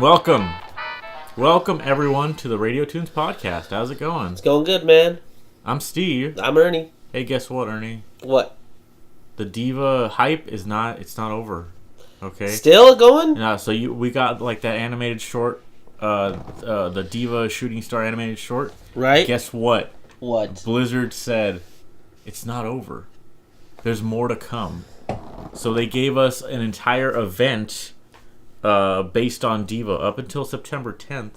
Welcome everyone to the Radio Toons podcast. How's it going? It's going good, man. I'm Steve. I'm Ernie. Hey, guess what, Ernie? What? The D.Va hype it's not over. Okay. Still going? Yeah. So we got like that animated short, the D.Va shooting star animated short. Right. Guess what? What? Blizzard said it's not over. There's more to come. So they gave us an entire event based on D.Va up until September 10th.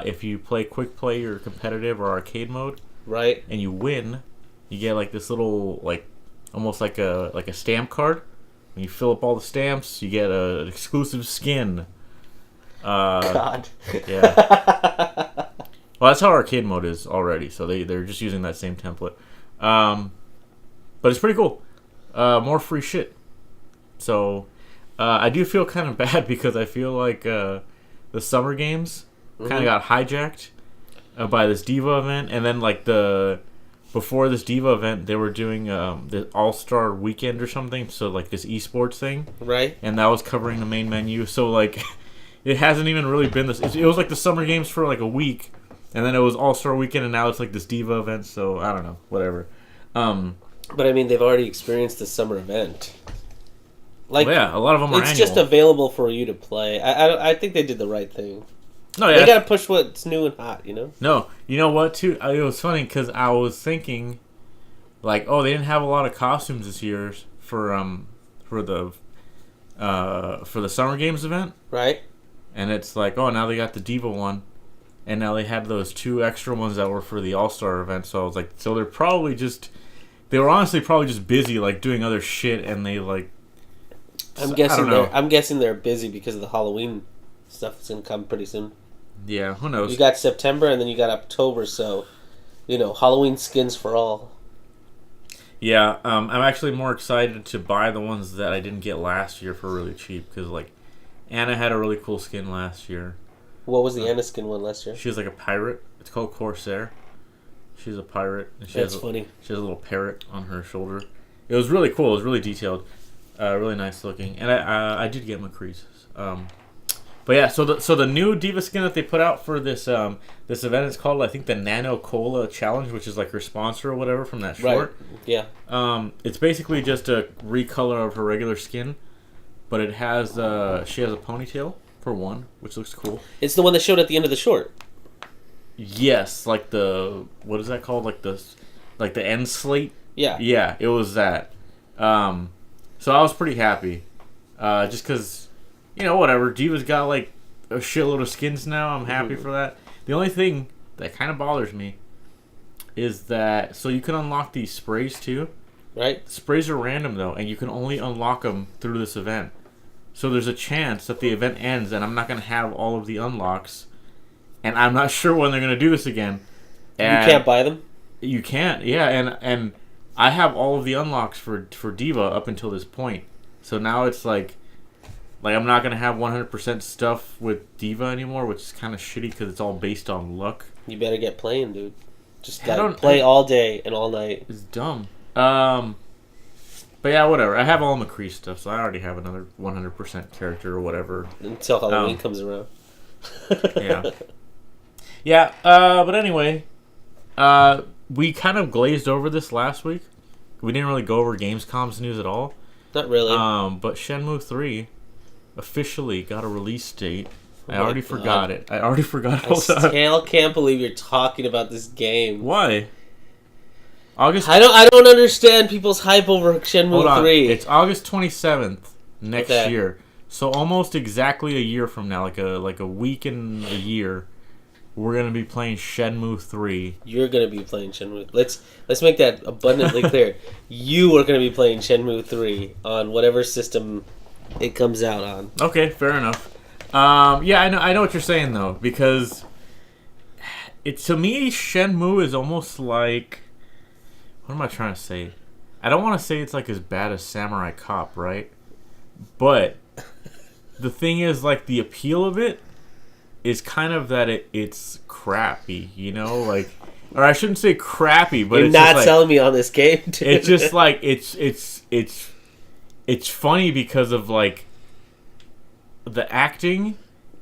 If you play quick play or competitive or arcade mode, right, and you win, you get like this little almost like a stamp card. When you fill up all the stamps, you get an exclusive skin. God. Yeah. Well, that's how arcade mode is already. So they're just using that same template. But it's pretty cool. More free shit. So I do feel kind of bad because I feel like the summer games kind of got hijacked by this D.Va event, and then before this D.Va event, they were doing the All-Star Weekend or something, so like this esports thing, right? And that was covering the main menu. So like, it hasn't even really been this. It was like the summer games for like a week, and then it was All-Star Weekend, and now it's like this D.Va event. So I don't know, whatever. But I mean, they've already experienced the summer event. Like, well, yeah, a lot of them are It's annual. just available for you to play. I think they did the right thing. No, yeah, they gotta push what's new and hot, you know? No, you know what, too? It was funny, because I was thinking, like, oh, they didn't have a lot of costumes this year for the Summer Games event. Right. And it's like, oh, now they got the D.Va one, and now they had those 2 extra ones that were for the All-Star event, so I was like, so they're probably just, they were honestly probably just busy, like, doing other shit, and they, like, I'm guessing they're busy because of the Halloween stuff that's gonna come pretty soon. Yeah, who knows? You got September and then you got October, so Halloween skins for all. Yeah, I'm actually more excited to buy the ones that I didn't get last year for really cheap, because like Anna had a really cool skin last year. What was the Anna skin one last year? She was like a pirate. It's called Corsair. She's a pirate. And That's funny. She has a little parrot on her shoulder. It was really cool. It was really detailed, really nice looking, and I did get McCree's. But yeah, so the new D.Va skin that they put out for this this event is called, I think, the Nano Cola Challenge, which is like her sponsor or whatever from that short. Right. Yeah. It's basically just a recolor of her regular skin, but it has she has a ponytail for one, which looks cool. It's the one that showed at the end of the short. Yes, like the, what is that called? Like the end slate. Yeah. Yeah, it was that. So I was pretty happy, just because. Whatever. D.Va's got, like, a shitload of skins now. I'm happy for that. The only thing that kind of bothers me is that, so you can unlock these sprays, too. Right. Sprays are random, though, and you can only unlock them through this event. So there's a chance that the event ends, and I'm not going to have all of the unlocks. And I'm not sure when they're going to do this again. And you can't buy them? You can't, yeah. And I have all of the unlocks for D.Va up until this point. So now it's like I'm not going to have 100% stuff with D.Va anymore, which is kind of shitty because it's all based on luck. You better get playing, dude. Just play all day and all night. It's dumb. But yeah, whatever. I have all McCree stuff, so I already have another 100% character or whatever. Until Halloween comes around. Yeah. Yeah, but anyway, we kind of glazed over this last week. We didn't really go over Gamescom's news at all. Not really. But Shenmue 3 officially got a release date. I already forgot it. I still can't believe you're talking about this game. Why? August. I don't understand people's hype over Shenmue 3. It's August 27th next year. So almost exactly a year from now, like a week and a year, we're gonna be playing Shenmue 3. You're gonna be playing Shenmue. Let's make that abundantly clear. You are gonna be playing Shenmue 3 on whatever system it comes out on. Okay, fair enough. Yeah, I know what you're saying though, because to me Shenmue is almost like, what am I trying to say? I don't want to say it's like as bad as Samurai Cop, right? But the thing is, like, the appeal of it is kind of that it's crappy, like, or I shouldn't say crappy, but you're it's not just like, selling me on this game, dude. It's just like it's funny because of like the acting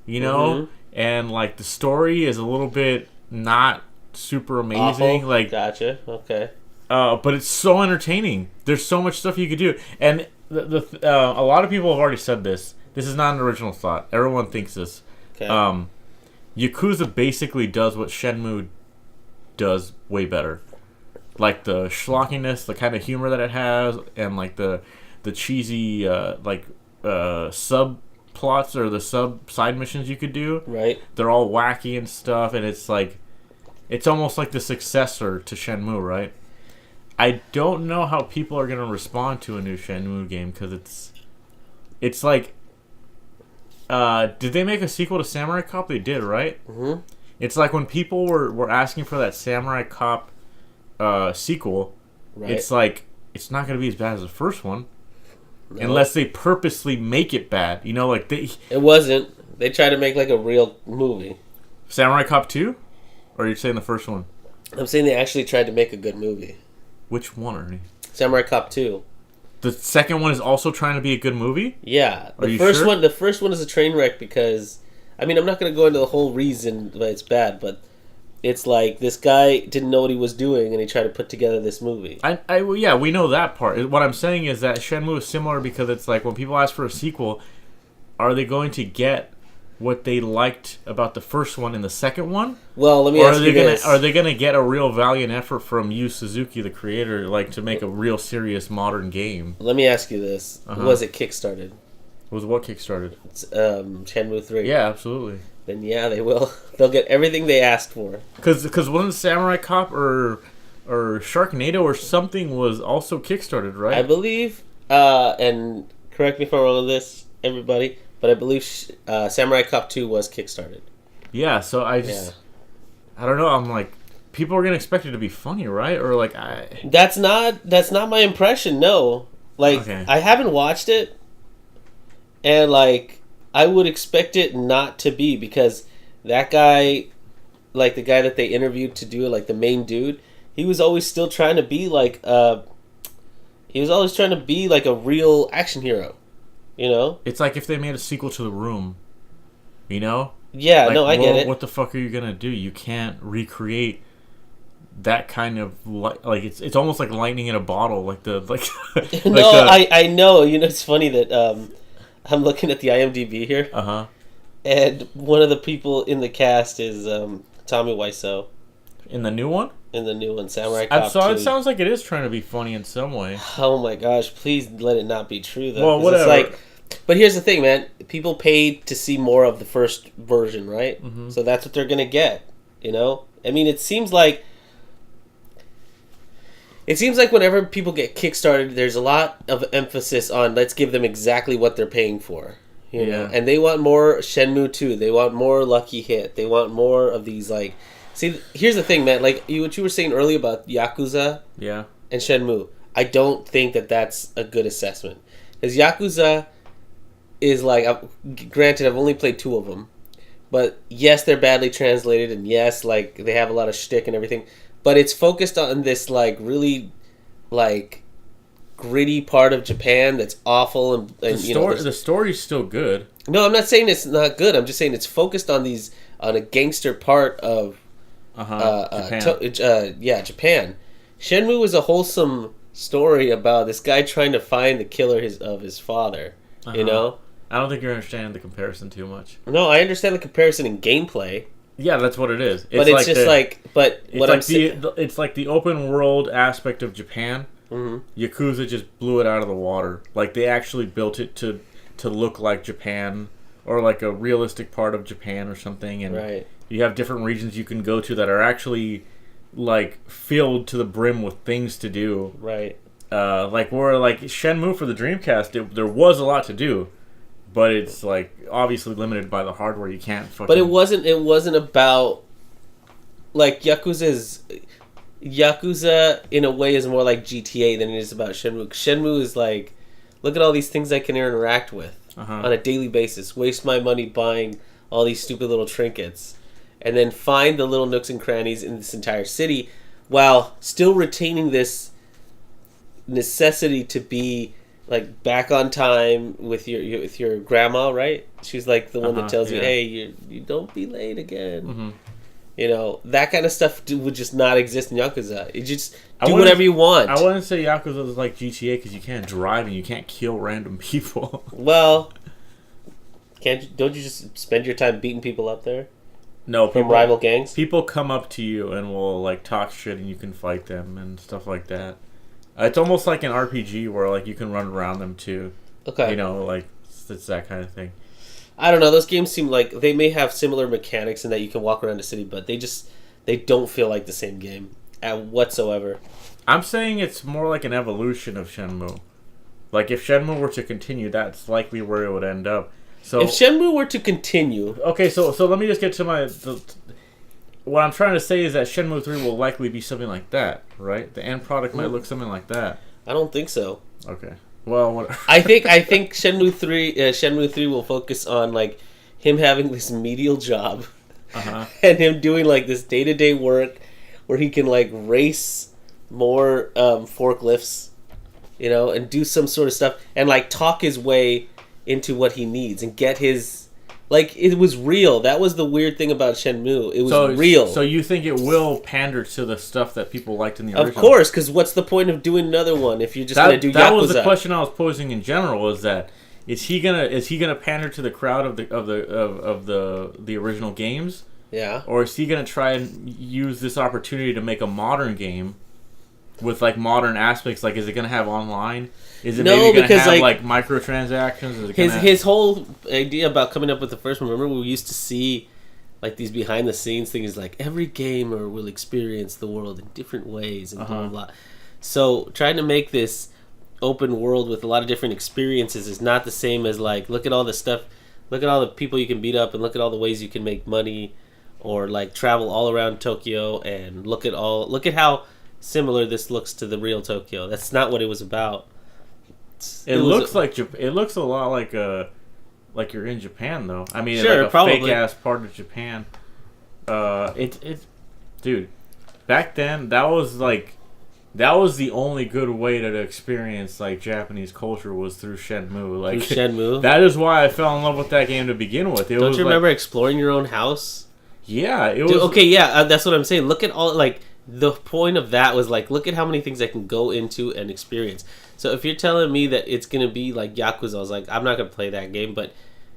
you know, and like the story is a little bit not super amazing. Awful. Like, Gotcha. Okay. but it's so entertaining. There's so much stuff you could do, and a lot of people have already said this. This is not an original thought. Everyone thinks this. Okay. Yakuza basically does what Shenmue does way better. Like the schlockiness, the kind of humor that it has, and like the cheesy subplots or the side missions you could do. Right. They're all wacky and stuff, and it's almost like the successor to Shenmue, right? I don't know how people are gonna respond to a new Shenmue game because it's like, did they make a sequel to Samurai Cop? They did, right? Mm-hmm. It's like when people were asking for that Samurai Cop sequel. Right. It's like it's not gonna be as bad as the first one, unless they purposely make it bad. You know, like It wasn't. They tried to make like a real movie. Samurai Cop 2, or are you saying the first one? I'm saying they actually tried to make a good movie. Which one, Ernie? Samurai Cop 2. The second one is also trying to be a good movie? Yeah. Are you sure? The first one is a train wreck because, I mean, I'm not going to go into the whole reason why it's bad, but it's like this guy didn't know what he was doing and he tried to put together this movie. Yeah, we know that part. What I'm saying is that Shenmue is similar because it's like when people ask for a sequel, are they going to get what they liked about the first one in the second one? Well, let me ask you this. Are they going to get a real valiant effort from Yu Suzuki, the creator, like to make a real serious modern game? Let me ask you this. Was it Kickstarted? Was what Kickstarted? It's Shenmue 3. Yeah, absolutely. Then yeah, they will. They'll get everything they asked for. Because wasn't Samurai Cop or Sharknado or something was also Kickstarted, right? I believe, and correct me if I'm wrong on this, everybody, but I believe Samurai Cop 2 was Kickstarted. Yeah, so I don't know. I'm like, people are gonna expect it to be funny, right? Or like, That's not my impression. No, like okay. I haven't watched it, and like I would expect it not to be because that guy, like the guy that they interviewed to do it, like the main dude, he was always still trying to be like he was always trying to be like a real action hero. You know? It's like if they made a sequel to The Room. You know? Yeah, like, no, I get it. What the fuck are you gonna do? You can't recreate that kind of like it's almost like lightning in a bottle, like the like. I know. You know, it's funny that I'm looking at the IMDb here. And one of the people in the cast is Tommy Wiseau. In the new one? In the new one, Samurai Cop 2. It sounds like it is trying to be funny in some way. Oh my gosh! Please let it not be true, though. Well, whatever. It's like, but here's the thing, man. People paid to see more of the first version, right? Mm-hmm. So that's what they're gonna get. You know, I mean, it seems like whenever people get kickstarted, there's a lot of emphasis on let's give them exactly what they're paying for. You know, and they want more Shenmue 2. They want more Lucky Hit. They want more of these like. See, here's the thing, man. Like what you were saying earlier about Yakuza, and Shenmue. I don't think that that's a good assessment because Yakuza is like. Granted, I've only played 2 of them, but yes, they're badly translated, and yes, like they have a lot of shtick and everything. But it's focused on this like really, like, gritty part of Japan that's awful, and the story's still good. No, I'm not saying it's not good. I'm just saying it's focused on a gangster part of. Japan. Shenmue was a wholesome story about this guy trying to find the killer of his father. You know, I don't think you're understanding the comparison too much. No, I understand the comparison in gameplay. Yeah, that's what it is. But it's like the open world aspect of Japan. Mm-hmm. Yakuza just blew it out of the water. Like they actually built it to look like Japan or like a realistic part of Japan or something, and right. You have different regions you can go to that are actually like filled to the brim with things to do. Right. Like Shenmue for the Dreamcast, there was a lot to do, but it's like obviously limited by the hardware. You can't fucking. But it wasn't about like Yakuza in a way is more like GTA than it is about Shenmue. Shenmue is like, look at all these things I can interact with on a daily basis. Waste my money buying all these stupid little trinkets. And then find the little nooks and crannies in this entire city while still retaining this necessity to be like back on time with your grandma, right? She's like the one that tells you, "Hey, you don't be late again." Mm-hmm. You know, that kind of stuff would just not exist in Yakuza. You just do whatever you want. I wouldn't say Yakuza is like GTA because you can't drive and you can't kill random people. Well, don't you just spend your time beating people up there? No, from rival gangs. People come up to you and will like talk shit, and you can fight them and stuff like that. It's almost like an RPG where like you can run around them too. Okay, you know, like it's that kind of thing. I don't know. Those games seem like they may have similar mechanics in that you can walk around the city, but they don't feel like the same game whatsoever. I'm saying it's more like an evolution of Shenmue. Like if Shenmue were to continue, that's likely where it would end up. So if Shenmue were to continue, okay, so let me just get to what I'm trying to say is that Shenmue 3 will likely be something like that, right? The end product might look something like that. I don't think so. Okay. Well, whatever. I think Shenmue 3 will focus on like him having this menial job, and him doing like this day-to-day work where he can like race more forklifts, you know, and do some sort of stuff and like talk his way into what he needs and get his like it was real. That was the weird thing about Shenmue. It was real. So you think it will pander to the stuff that people liked in the original? Of course, because what's the point of doing another one if you're just going to do Yakuza? That was the question I was posing in general. Is that is he gonna pander to the crowd of the original games? Yeah. Or is he gonna try and use this opportunity to make a modern game with like modern aspects? Like, is it gonna have online? Is it maybe going to have like microtransactions? Is it his whole idea about coming up with the first one, remember we used to see like these behind the scenes things like every gamer will experience the world in different ways and blah, blah, blah. So trying to make this open world with a lot of different experiences is not the same as like, look at all the stuff, look at all the people you can beat up and look at all the ways you can make money or like travel all around Tokyo and look at how similar this looks to the real Tokyo. That's not what it was about. It looks a lot like you're in Japan though. I mean, sure, like a probably. fake ass part of Japan. Dude, back then that was the only good way to experience like Japanese culture was through Shenmue. Like through Shenmue. That is why I fell in love with that game to begin with. Don't you remember exploring your own house? Yeah, it was. Dude, okay, yeah, that's what I'm saying. Look at all like the point of that was like, look at how many things I can go into and experience. So if you're telling me that it's gonna be like Yakuza, I was like, I'm not gonna play that game. But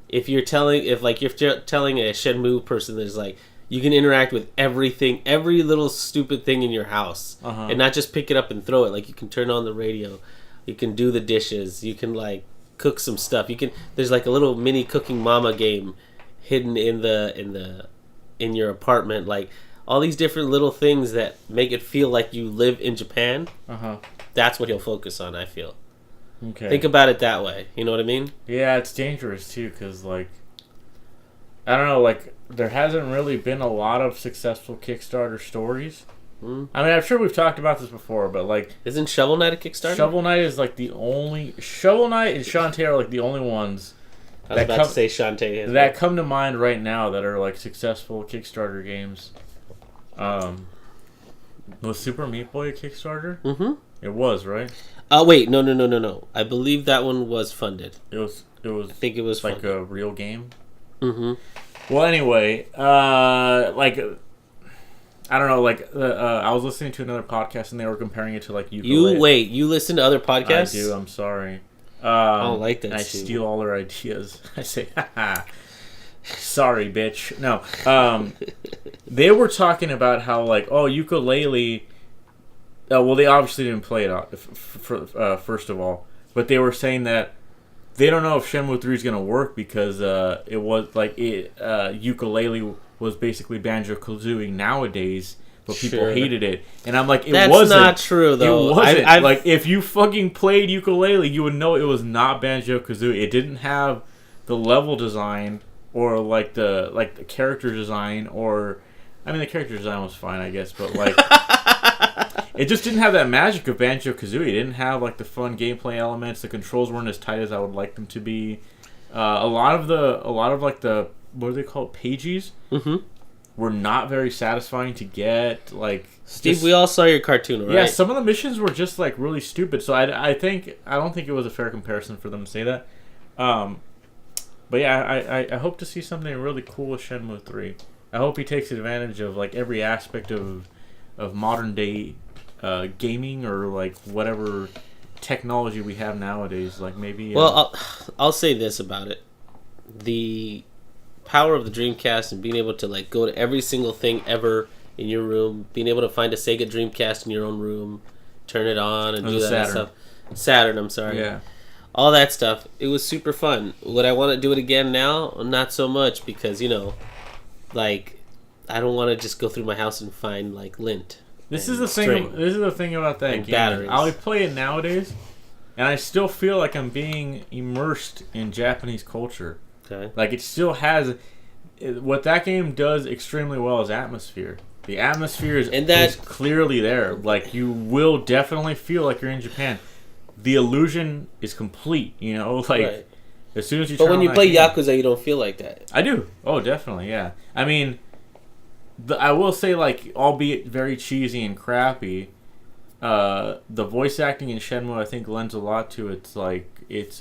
if you're telling a Shenmue person that's like, you can interact with everything, every little stupid thing in your house, and not just pick it up and throw it. Like you can turn on the radio, you can do the dishes, you can like cook some stuff. There's like a little mini cooking mama game hidden in your apartment, like. All these different little things that make it feel like you live in Japan. That's what he'll focus on, I feel. Okay. Think about it that way. You know what I mean? Yeah, it's dangerous too, because like, I don't know, like there hasn't really been a lot of successful Kickstarter stories. I mean, I'm sure we've talked about this before, but like, isn't Shovel Knight a Kickstarter? Shovel Knight is like the only. Shovel Knight and Shantae are like the only ones. I was about to say Shantae. That come to mind right now that are like successful Kickstarter games. Was Super Meat Boy a Kickstarter? Mm-hmm. It was, right? Wait, no. I believe that one was funded. It was. I think it was like funded. A real game. Mm-hmm. Well, anyway, like I don't know, like I was listening to another podcast and they were comparing it to like ukulele. You listen to other podcasts? I do. I'm sorry. I don't like that. I steal all their ideas. I say, haha. Sorry, bitch. No. They were talking about how, like, ukulele... well, they obviously didn't play it first of all. But they were saying that they don't know if Shenmue 3 is going to work because it was, like, ukulele was basically Banjo-Kazooie nowadays, but people hated it. And I'm like, That's not true, though. It wasn't. Like, if you fucking played ukulele, you would know it was not Banjo-Kazooie. It didn't have the level design... or like the character design, or I mean the character design was fine, I guess, but like it just didn't have that magic of Banjo-Kazooie. It didn't have like the fun gameplay elements. The controls weren't as tight as I would like them to be. A lot of like the what do they call it, pages? Mm-hmm. were not very satisfying to get. Like, Steve, we all saw your cartoon, right? Yeah, some of the missions were just like really stupid. So I don't think it was a fair comparison for them to say that. But yeah, I hope to see something really cool with Shenmue 3. I hope he takes advantage of like every aspect of modern day gaming or like whatever technology we have nowadays. Like maybe. Well, I'll say this about it: the power of the Dreamcast and being able to like go to every single thing ever in your room, being able to find a Sega Dreamcast in your own room, turn it on and do that Saturn. stuff. Saturn, I'm sorry. Yeah. All that stuff. It was super fun. Would I want to do it again now? Not so much because, like, I don't want to just go through my house and find like lint. This is the thing. This is the thing about that game. Batteries. I'll play it nowadays, and I still feel like I'm being immersed in Japanese culture. Okay. Like it still has what that game does extremely well is atmosphere. The atmosphere is clearly there. Like you will definitely feel like you're in Japan. The illusion is complete. Like right. As soon as you. But when you play Yakuza, you don't feel like that. I do. Oh, definitely. Yeah. I mean. I will say, like, albeit very cheesy and crappy, the voice acting in Shenmue, I think, lends a lot to its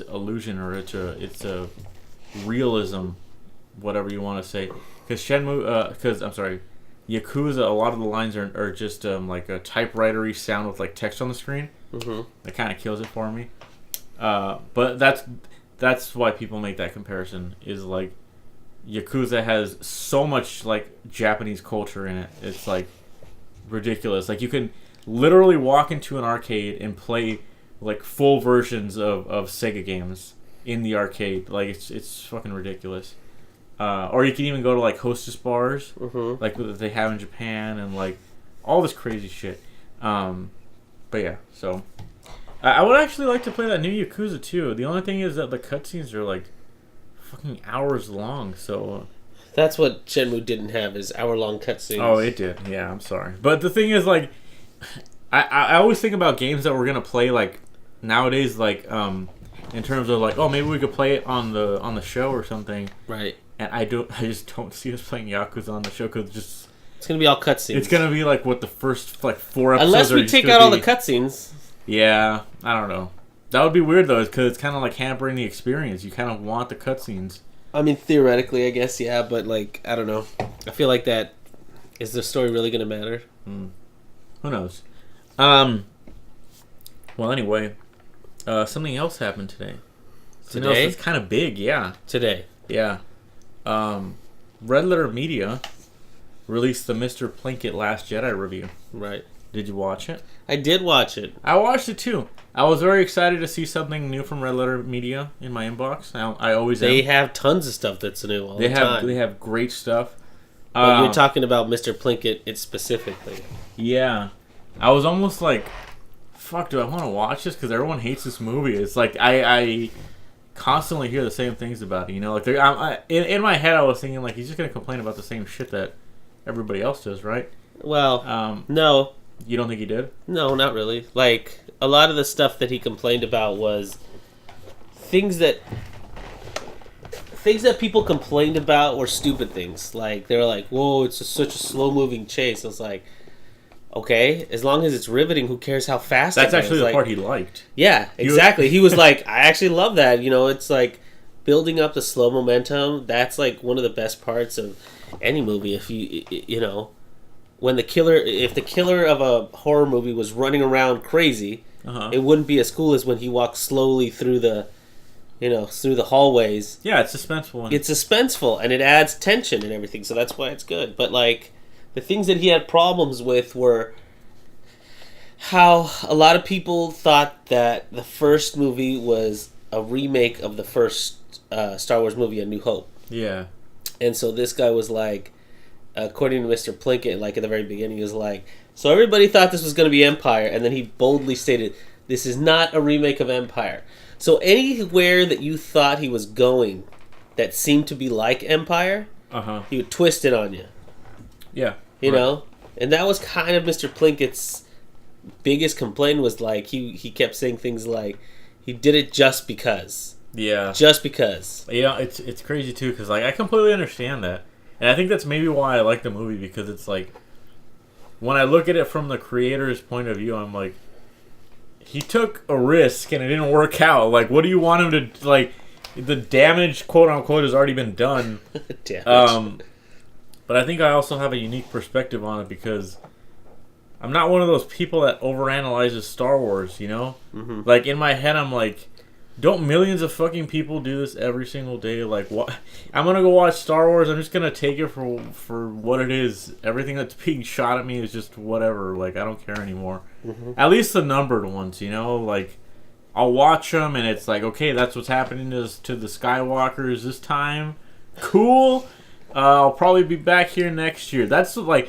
illusion or it's a realism, whatever you want to say. Because Yakuza, a lot of the lines are just like a typewriter-y sound with like text on the screen. Mm-hmm. That kind of kills it for me. But that's why people make that comparison. Is like. Yakuza has so much like Japanese culture in it. It's like ridiculous. Like you can literally walk into an arcade and play like full versions of Sega games in the arcade. Like it's fucking ridiculous. Or you can even go to like hostess bars, like that they have in Japan, and like all this crazy shit. But yeah, so I would actually like to play that new Yakuza too. The only thing is that the cutscenes are like fucking hours long, so that's what Shenmue didn't have is hour-long cutscenes. Oh, it did. Yeah, I'm sorry, but the thing is, like, I always think about games that we're gonna play like nowadays, like in terms of like, oh, maybe we could play it on the show or something, right? And I just don't see us playing Yakuza on the show because it's gonna be all cutscenes. It's gonna be like what the first like 4 episodes. Unless we take out all the cutscenes. Yeah, I don't know. That would be weird, though, because it's kind of like hampering the experience. You kind of want the cutscenes. I mean, theoretically, I guess, yeah, but, like, I don't know. I feel like that... Is the story really going to matter? Who knows? Well, anyway, something else happened today. Today? It's kind of big, yeah. Today? Yeah. Red Letter Media released the Mr. Plinkett Last Jedi review. Right. Did you watch it? I did watch it. I watched it too. I was very excited to see something new from Red Letter Media in my inbox. I always am. They have tons of stuff that's new all the time. They have great stuff. But you're talking about Mr. Plinkett specifically. Yeah. I was almost like, fuck, do I want to watch this? Because everyone hates this movie. It's like, I constantly hear the same things about it. Like in my head I was thinking, like, he's just going to complain about the same shit that everybody else does, right? Well, no. You don't think he did? No, not really. Like, a lot of the stuff that he complained about was things that people complained about were stupid things. Like, they were like, whoa, it's such a slow-moving chase. I was like, okay, as long as it's riveting, who cares how fast That's it actually goes? the part he liked. Yeah, exactly. He was like, I actually love that. It's like building up the slow momentum. That's like one of the best parts of any movie. If when if the killer of a horror movie was running around crazy, it wouldn't be as cool as when he walks slowly through the hallways. Yeah, it's suspenseful. It's suspenseful, and it adds tension and everything, so that's why it's good. But, like, the things that he had problems with were how a lot of people thought that the first movie was a remake of the first Star Wars movie, A New Hope. Yeah. And so this guy was like, according to Mr. Plinkett, like at the very beginning, he was like, so everybody thought this was going to be Empire, and then he boldly stated, this is not a remake of Empire. So anywhere that you thought he was going that seemed to be like Empire, he would twist it on you. Yeah. You know? And that was kind of Mr. Plinkett's biggest complaint was like, he kept saying things like, he did it just because. Yeah. Just because. Yeah, it's crazy too, because like, I completely understand that. And I think that's maybe why I like the movie, because it's like, when I look at it from the creator's point of view, I'm like, he took a risk and it didn't work out. Like, what do you want him to, like, the damage, quote unquote, has already been done. But I think I also have a unique perspective on it, because I'm not one of those people that overanalyzes Star Wars, you know? Mm-hmm. Like, in my head, I'm like, don't millions of fucking people do this every single day? Like, what? I'm gonna go watch Star Wars. I'm just gonna take it for what it is. Everything that's being shot at me is just whatever. Like, I don't care anymore. Mm-hmm. At least the numbered ones, you know? Like, I'll watch them, and it's like, okay, that's what's happening to the Skywalkers this time. Cool. I'll probably be back here next year. That's like,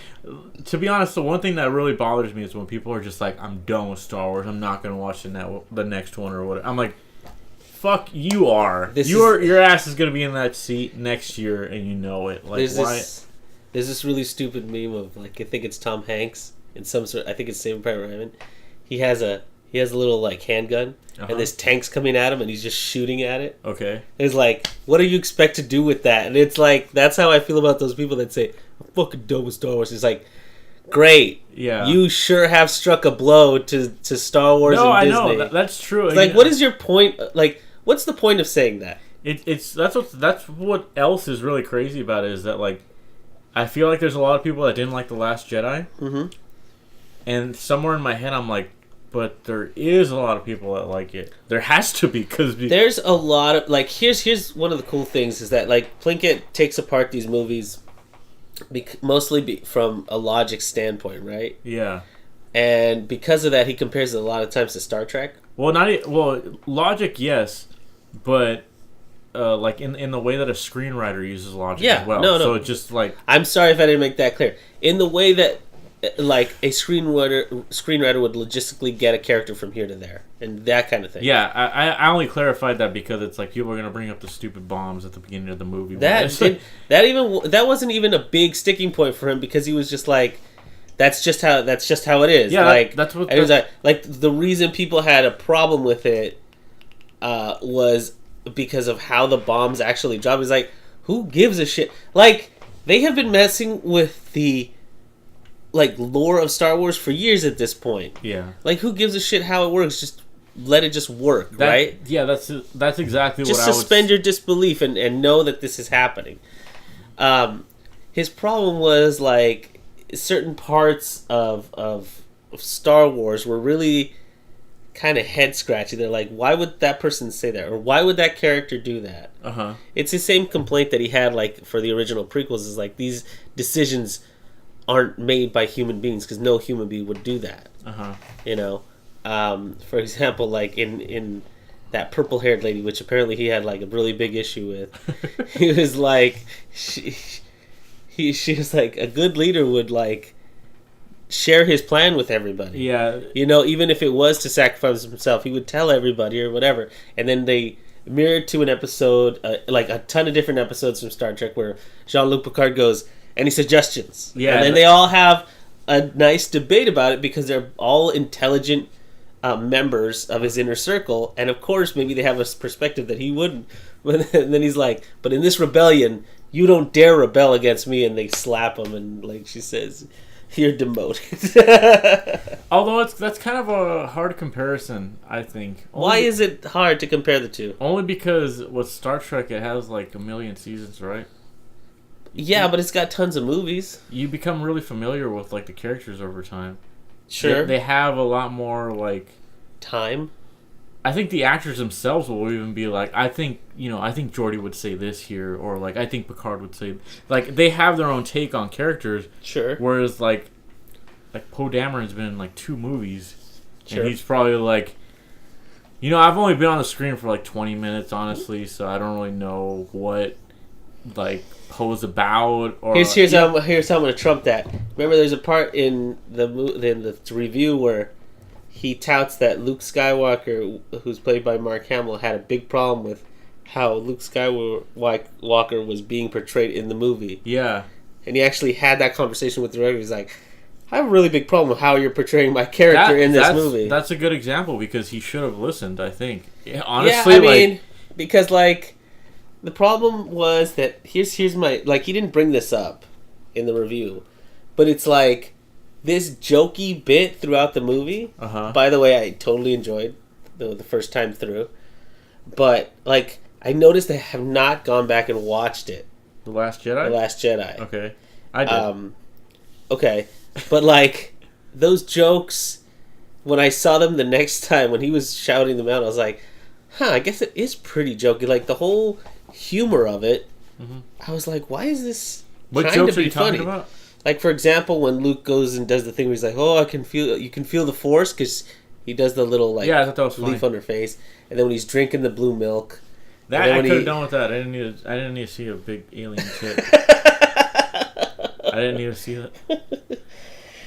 to be honest, the one thing that really bothers me is when people are just like, I'm done with Star Wars. I'm not gonna watch the next one or whatever. I'm like, fuck, you are. Your ass is gonna be in that seat next year, and you know it. Like, why? There's this really stupid meme of, like, I think it's Tom Hanks in some sort. I think it's Saving Private Ryan. He has a little, like, handgun, and this tank's coming at him, and he's just shooting at it. Okay. It's like, what do you expect to do with that? And it's like, that's how I feel about those people that say, I'm fucking done with Star Wars. It's like, great. Yeah. You sure have struck a blow to Star Wars and Disney. No, I know. That's true. It's like, what is your point? Like, what's the point of saying that? That's what else is really crazy about it, is that, like, I feel like there's a lot of people that didn't like The Last Jedi. Mm-hmm. And somewhere in my head, I'm like, but there is a lot of people that like it. There has to be, because there's a lot of, like, here's one of the cool things is that, like, Plinkett takes apart these movies mostly from a logic standpoint, right? Yeah. And because of that, he compares it a lot of times to Star Trek. Well, logic, yes, but like in the way that a screenwriter uses logic as well. No. So it's just like, I'm sorry if I didn't make that clear. In the way that, like, a screenwriter would logistically get a character from here to there, and that kind of thing. Yeah, I only clarified that because it's like people are gonna bring up the stupid bombs at the beginning of the movie. That wasn't even a big sticking point for him, because he was just like, that's just how it is. Yeah, like, that's what. It was like the reason people had a problem with it was because of how the bombs actually drop. It's like, who gives a shit? Like, they have been messing with the, like, lore of Star Wars for years at this point. Yeah. Like, who gives a shit how it works? Just let it just work, right? Yeah, that's exactly just what I would... Just suspend your disbelief and know that this is happening. His problem was, like, certain parts of Star Wars were really kind of head-scratchy. They're like, why would that person say that? Or why would that character do that? Uh-huh. It's the same complaint that he had, like, for the original prequels, is like, these decisions aren't made by human beings, because no human being would do that. Uh-huh. You know, for example, like in that purple-haired lady, which apparently he had, like, a really big issue with. He was like, she was like, a good leader would, like, share his plan with everybody. Yeah. You know, even if it was to sacrifice himself, he would tell everybody or whatever. And then they mirrored to an episode, like a ton of different episodes from Star Trek, where Jean-Luc Picard goes, any suggestions? Yeah. And then they all have a nice debate about it, because they're all intelligent members of his inner circle. And of course, maybe they have a perspective that he wouldn't. And then he's like, but in this rebellion, you don't dare rebel against me. And they slap him, and, like, she says, you're demoted. Although that's kind of a hard comparison, I think. Why is it hard to compare the two? Only because with Star Trek, it has, like, 1 million seasons, right? Yeah, but it's got tons of movies. You become really familiar with, like, the characters over time. Sure. They have a lot more, like... time? I think the actors themselves will even be like, I think Geordi would say this here, or, like, I think Picard would say... Like, they have their own take on characters. Sure. Whereas, like Poe Dameron's been in, like, 2 movies. Sure. And he's probably, like... You know, I've only been on the screen for, like, 20 minutes, honestly, so I don't really know what, like... Poe's about, or here's how I'm gonna trump that. Remember, there's a part in the review where he touts that Luke Skywalker, who's played by Mark Hamill, had a big problem with how Luke Skywalker was being portrayed in the movie. Yeah, and he actually had that conversation with the director. He's like, I have a really big problem with how you're portraying my character in this movie. That's a good example, because he should have listened, I think. Honestly, because, like, The problem was that here's my like he didn't bring this up in the review, but it's like this jokey bit throughout the movie. By the way, I totally enjoyed the first time through, but like I noticed I have not gone back and watched it. The Last Jedi. The Last Jedi. Okay, I did. Okay, but like those jokes, when I saw them the next time when he was shouting them out, I was like, I guess it is pretty jokey. Like the whole humor of it, I was like, why is this what trying jokes to be are you funny? talking about? Like for example, when Luke goes and does the thing where he's like, "Oh, you can feel the Force," because he does the little like I thought that was leaf funny. on her face, and then when he's drinking the blue milk, that I could have done with that. I didn't need to see a big alien tit. I didn't need to see that.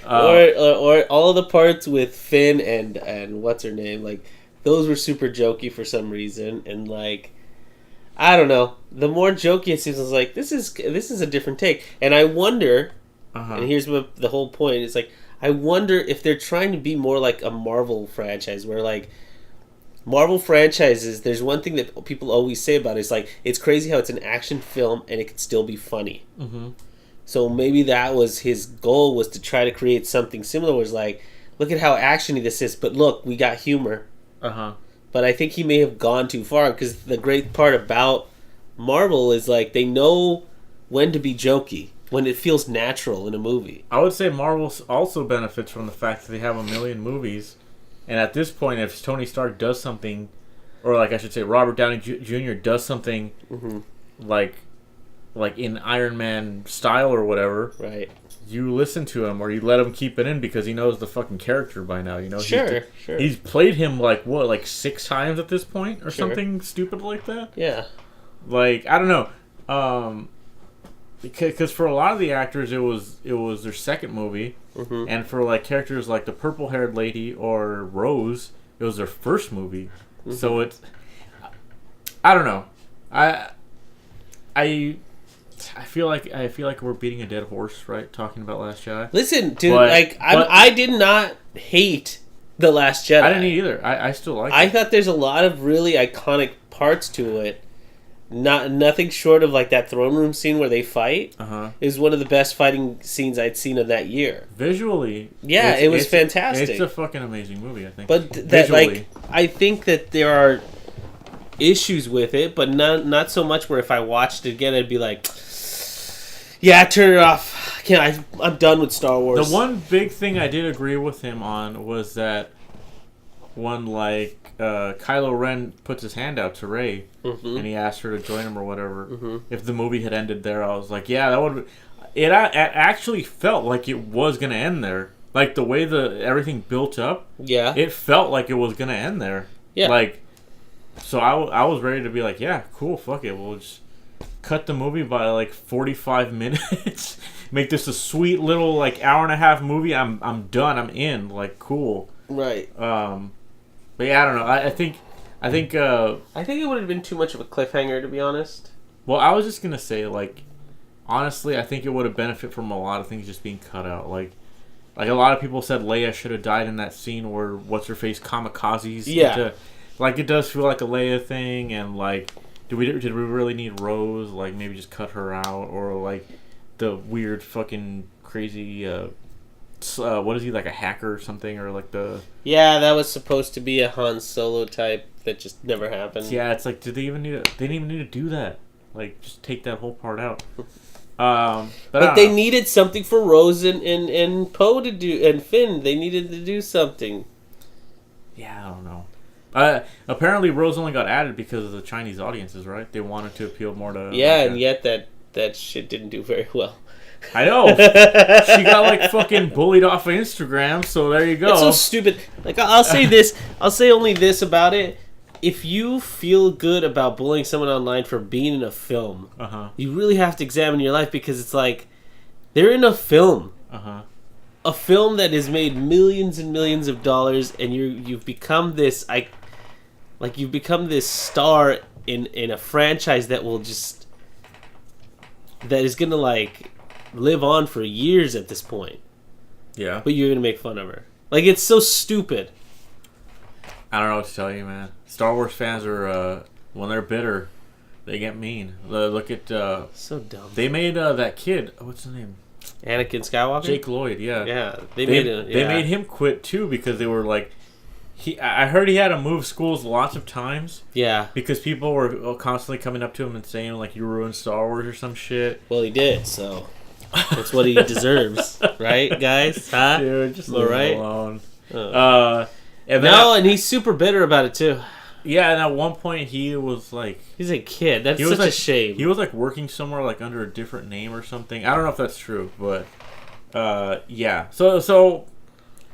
Or all of the parts with Finn and what's her name, like those were super jokey for some reason, and like I don't know. The more jokey it seems, I was like, this is a different take, and I wonder. And here's what the whole point is like. I wonder if they're trying to be more like a Marvel franchise, where like Marvel franchises, there's one thing that people always say about it, is like it's crazy how it's an action film and it can still be funny. So maybe that was his goal, was to try to create something similar. Was like, look at how actiony this is, but look, we got humor. But I think he may have gone too far, because the great part about Marvel is like they know when to be jokey, when it feels natural in a movie. I would say Marvel also benefits from the fact that they have a million movies, and at this point, if Tony Stark does something, or like I should say, Robert Downey Jr. does something like in Iron Man style or whatever, right? You listen to him, or you let him keep it in because he knows the fucking character by now. You know, sure. He's played him like 6 times at this point, or something stupid like that. Yeah. Like I don't know, because for a lot of the actors, it was their second movie, and for like characters like the purple-haired lady or Rose, it was their first movie. So it's, I don't know, I feel like we're beating a dead horse, right? Talking about Last Jedi. Listen, dude, I did not hate The Last Jedi. I didn't either. I still like it. I thought there's a lot of really iconic parts to it. Nothing short of like that throne room scene where they fight is one of the best fighting scenes I'd seen of that year. Visually, it was fantastic. It's a fucking amazing movie, I think. But I think that there are issues with it, but not so much where if I watched it again, I'd be like, yeah, turn it off. I'm done with Star Wars. The one big thing I did agree with him on was that when Kylo Ren puts his hand out to Rey and he asked her to join him or whatever. If the movie had ended there, I was like, yeah, that would. It actually felt like it was gonna end there. Like the way everything built up. Yeah. It felt like it was gonna end there. Yeah. Like, so I was ready to be like, yeah, cool, fuck it, we'll just cut the movie by like 45 minutes. Make this a sweet little like hour and a half movie. I'm done. I'm in. Like, cool. Right. But yeah, I don't know. I think it would have been too much of a cliffhanger, to be honest. Well, I was just gonna say, like, honestly, I think it would have benefited from a lot of things just being cut out. Like a lot of people said Leia should have died in that scene where what's her face kamikazes. Yeah. Like, it does feel like a Leia thing, and like, did we really need Rose? Like, maybe just cut her out, or like the weird fucking crazy. What is he, like a hacker or something, or like the? Yeah, that was supposed to be a Han Solo type that just never happened. Yeah, it's like, did they even need to? They didn't even need to do that. Like, just take that whole part out. But they needed something for Rose and Poe to do, and Finn. They needed to do something. Yeah, I don't know. Apparently, Rose only got added because of the Chinese audiences, right? They wanted to appeal more to. Yeah, and yet that shit didn't do very well. I know. She got like fucking bullied off of Instagram, so there you go. It's so stupid. Like, I'll say this. I'll say only this about it. If you feel good about bullying someone online for being in a film, you really have to examine your life, because it's like they're in a film. A film that has made millions and millions of dollars, and you've become this you've become this star in a franchise that is gonna like live on for years at this point. Yeah. But you're gonna make fun of her. Like, it's so stupid. I don't know what to tell you, man. Star Wars fans are when they're bitter, They get mean. Look at so dumb. They made that kid. What's his name? Anakin Skywalker. Jake Lloyd. Yeah. Yeah. They made him quit too because they were like, I heard he had to move schools lots of times. Yeah. Because people were constantly coming up to him and saying like you ruined Star Wars or some shit. Well, he did. So that's what he deserves, right, guys? Huh? Dude, just leave him alone. And he's super bitter about it too. Yeah, and at one point he was like... He's a kid. That's such a shame. He was like working somewhere like under a different name or something. I don't know if that's true, but... yeah. So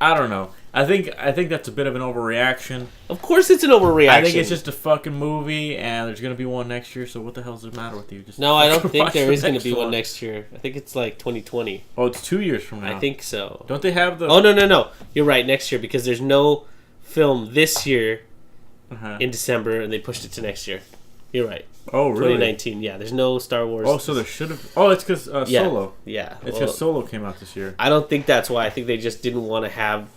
I don't know. I think that's a bit of an overreaction. Of course it's an overreaction. I think it's just a fucking movie, and there's going to be one next year, so what the hell's the matter with you? Just no, I don't think there is going to be one next year. I think it's like 2020. Oh, it's 2 years from now. I think so. Don't they have the... Oh, no. You're right, next year, because there's no film this year in December, and they pushed it to next year. You're right. Oh, really? 2019, yeah. There's no Star Wars. Oh, so there should have... Oh, it's because Solo. Yeah. It's because Solo came out this year. I don't think that's why. I think they just didn't want to have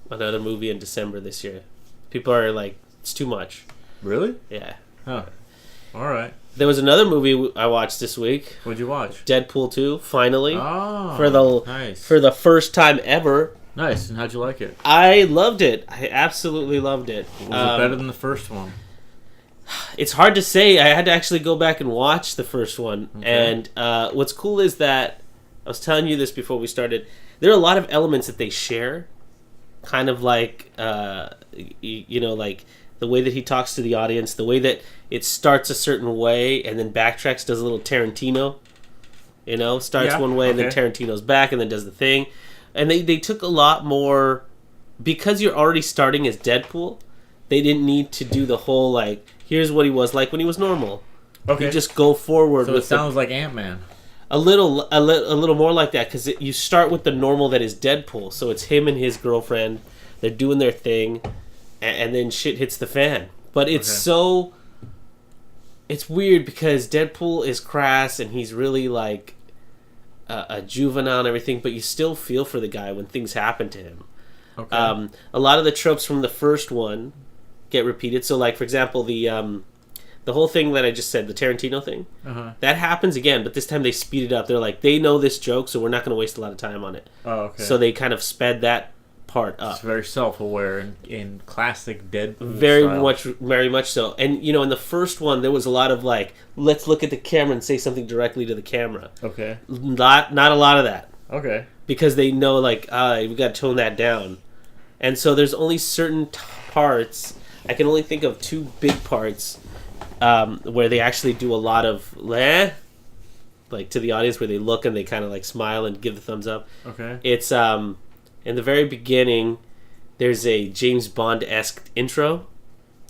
another movie in December this year. People are like, it's too much. Really? Yeah. Huh. All right. There was another movie I watched this week. What'd you watch? Deadpool 2, finally. Oh, for the first time ever. Nice. And how'd you like it? I loved it. I absolutely loved it. Was it better than the first one? It's hard to say. I had to actually go back and watch the first one. Okay. And what's cool is that, I was telling you this before we started, there are a lot of elements that they share. Kind of like, like the way that he talks to the audience, the way that it starts a certain way and then backtracks, does a little Tarantino. Starts one way and then Tarantino's back and then does the thing. And they took a lot more, because you're already starting as Deadpool, they didn't need to do the whole, like, here's what he was like when he was normal. Okay. You just go forward. So it sounds like Ant-Man. A little more like that, because you start with the normal that is Deadpool. So it's him and his girlfriend. They're doing their thing, and then shit hits the fan. But it's it's weird because Deadpool is crass, and he's really like a juvenile and everything, but you still feel for the guy when things happen to him. Okay. A lot of the tropes from the first one get repeated. So, like, for example, the whole thing that I just said, the Tarantino thing, that happens again, but this time they speed it up. They're like, they know this joke, so we're not going to waste a lot of time on it. Oh, okay. So they kind of sped that part up. It's very self-aware in classic Deadpool Very much so. And, in the first one, there was a lot of, like, let's look at the camera and say something directly to the camera. Okay. Not a lot of that. Okay. Because they know, like, we got to tone that down. And so there's only certain parts. I can only think of two big parts where they actually do a lot of like to the audience, where they look and they kind of like smile and give the thumbs up. Okay. It's in the very beginning, there's a James Bond-esque intro.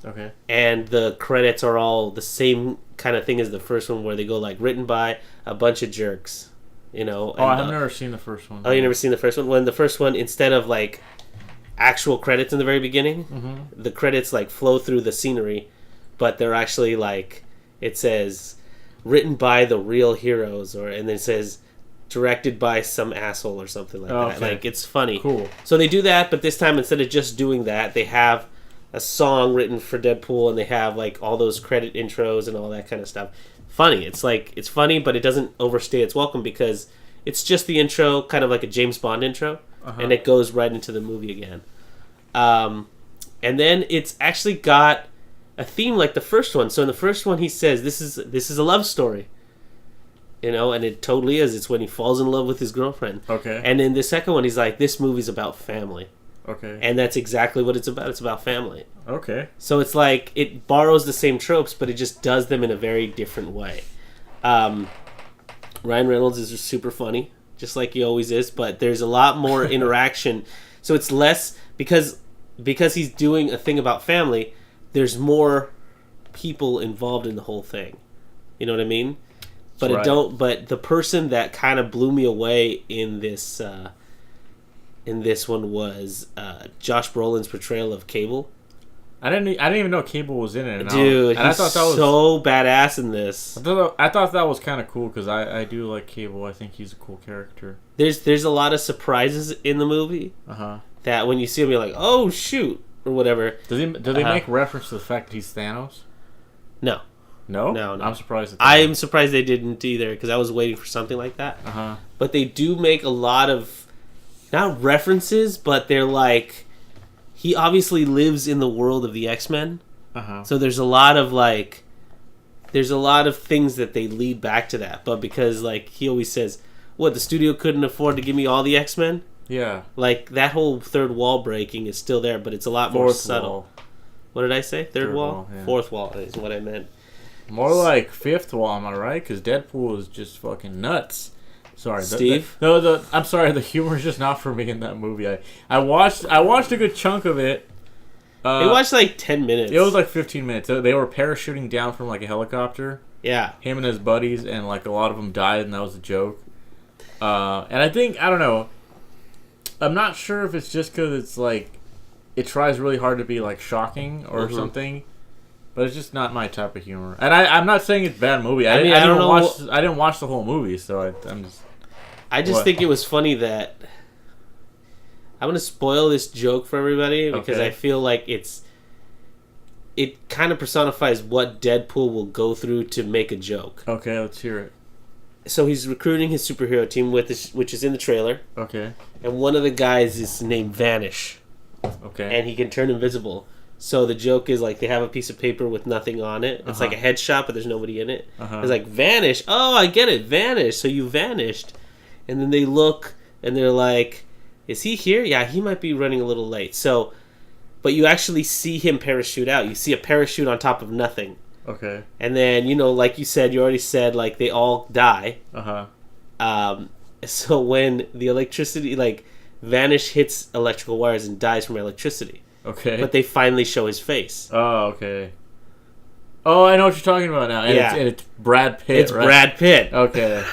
Okay. And the credits are all the same kind of thing as the first one, where they go like, written by a bunch of jerks. I've never seen the first one. Oh, you never seen the first one? Well, in the first one, instead of like actual credits in the very beginning, the credits like flow through the scenery, but they're actually like, it says written by the real heroes, and then it says directed by some asshole or something like that. Like, it's funny. Cool. So they do that, but this time, instead of just doing that, they have a song written for Deadpool, and they have like all those credit intros and all that kind of stuff. Funny. It's like, it's funny, but it doesn't overstay its welcome, because it's just the intro, kind of like a James Bond intro, and it goes right into the movie again. And then it's actually got a theme like the first one. So in the first one, he says, this is a love story. And it totally is. It's when he falls in love with his girlfriend. Okay. And in the second one, he's like, this movie's about family. Okay. And that's exactly what it's about. It's about family. Okay. So it's like, it borrows the same tropes, but it just does them in a very different way. Ryan Reynolds is super funny, just like he always is, but there's a lot more interaction. So it's less, because he's doing a thing about family, there's more people involved in the whole thing. You know what I mean? But right. But the person that kind of blew me away in this one was Josh Brolin's portrayal of Cable. I didn't even know Cable was in it. Dude, I thought that was so badass in this. I thought that was kind of cool, because I do like Cable. I think he's a cool character. There's a lot of surprises in the movie. That when you see him, you're like, oh shoot, or whatever. Do they make reference to the fact that he's Thanos? No. No? No. I'm surprised. I'm surprised they didn't either, because I was waiting for something like that. But they do make a lot of, not references, but they're like, he obviously lives in the world of the X-Men. So there's a lot of things that they lead back to that. But because, like, he always says, what, the studio couldn't afford to give me all the X-Men? Yeah. Like, that whole third wall breaking is still there, but it's a lot more subtle. Wall. What did I say? Third wall? Yeah. Fourth wall is what I meant. More like fifth wall, am I right? Because Deadpool is just fucking nuts. Sorry, Steve. I'm sorry. The humor is just not for me in that movie. I watched a good chunk of it. They watched like 10 minutes. It was like 15 minutes. They were parachuting down from like a helicopter. Yeah. Him and his buddies, and like a lot of them died, and that was a joke. And I don't know. I'm not sure if it's just because it's like it tries really hard to be like shocking or something. But it's just not my type of humor, and I'm not saying it's a bad movie. I didn't watch the whole movie, so I'm just. I just think it was funny that I'm gonna spoil this joke for everybody because I feel like it kind of personifies what Deadpool will go through to make a joke. Okay, let's hear it. So he's recruiting his superhero team which is in the trailer. Okay. And one of the guys is named Vanish. Okay. And he can turn invisible. So the joke is like they have a piece of paper with nothing on it. It's like a headshot, but there's nobody in it. It's like Vanish. Oh, I get it. Vanish. So you vanished. And then they look and they're like, is he here? Yeah, he might be running a little late. So, but you actually see him parachute out. You see a parachute on top of nothing. Okay. And then, like you said, you already said, like, they all die. So when the electricity, like, Vanish hits electrical wires and dies from electricity. Okay. But they finally show his face. Oh, okay. Oh, I know what you're talking about now. And it's Brad Pitt, It's Brad Pitt. Okay.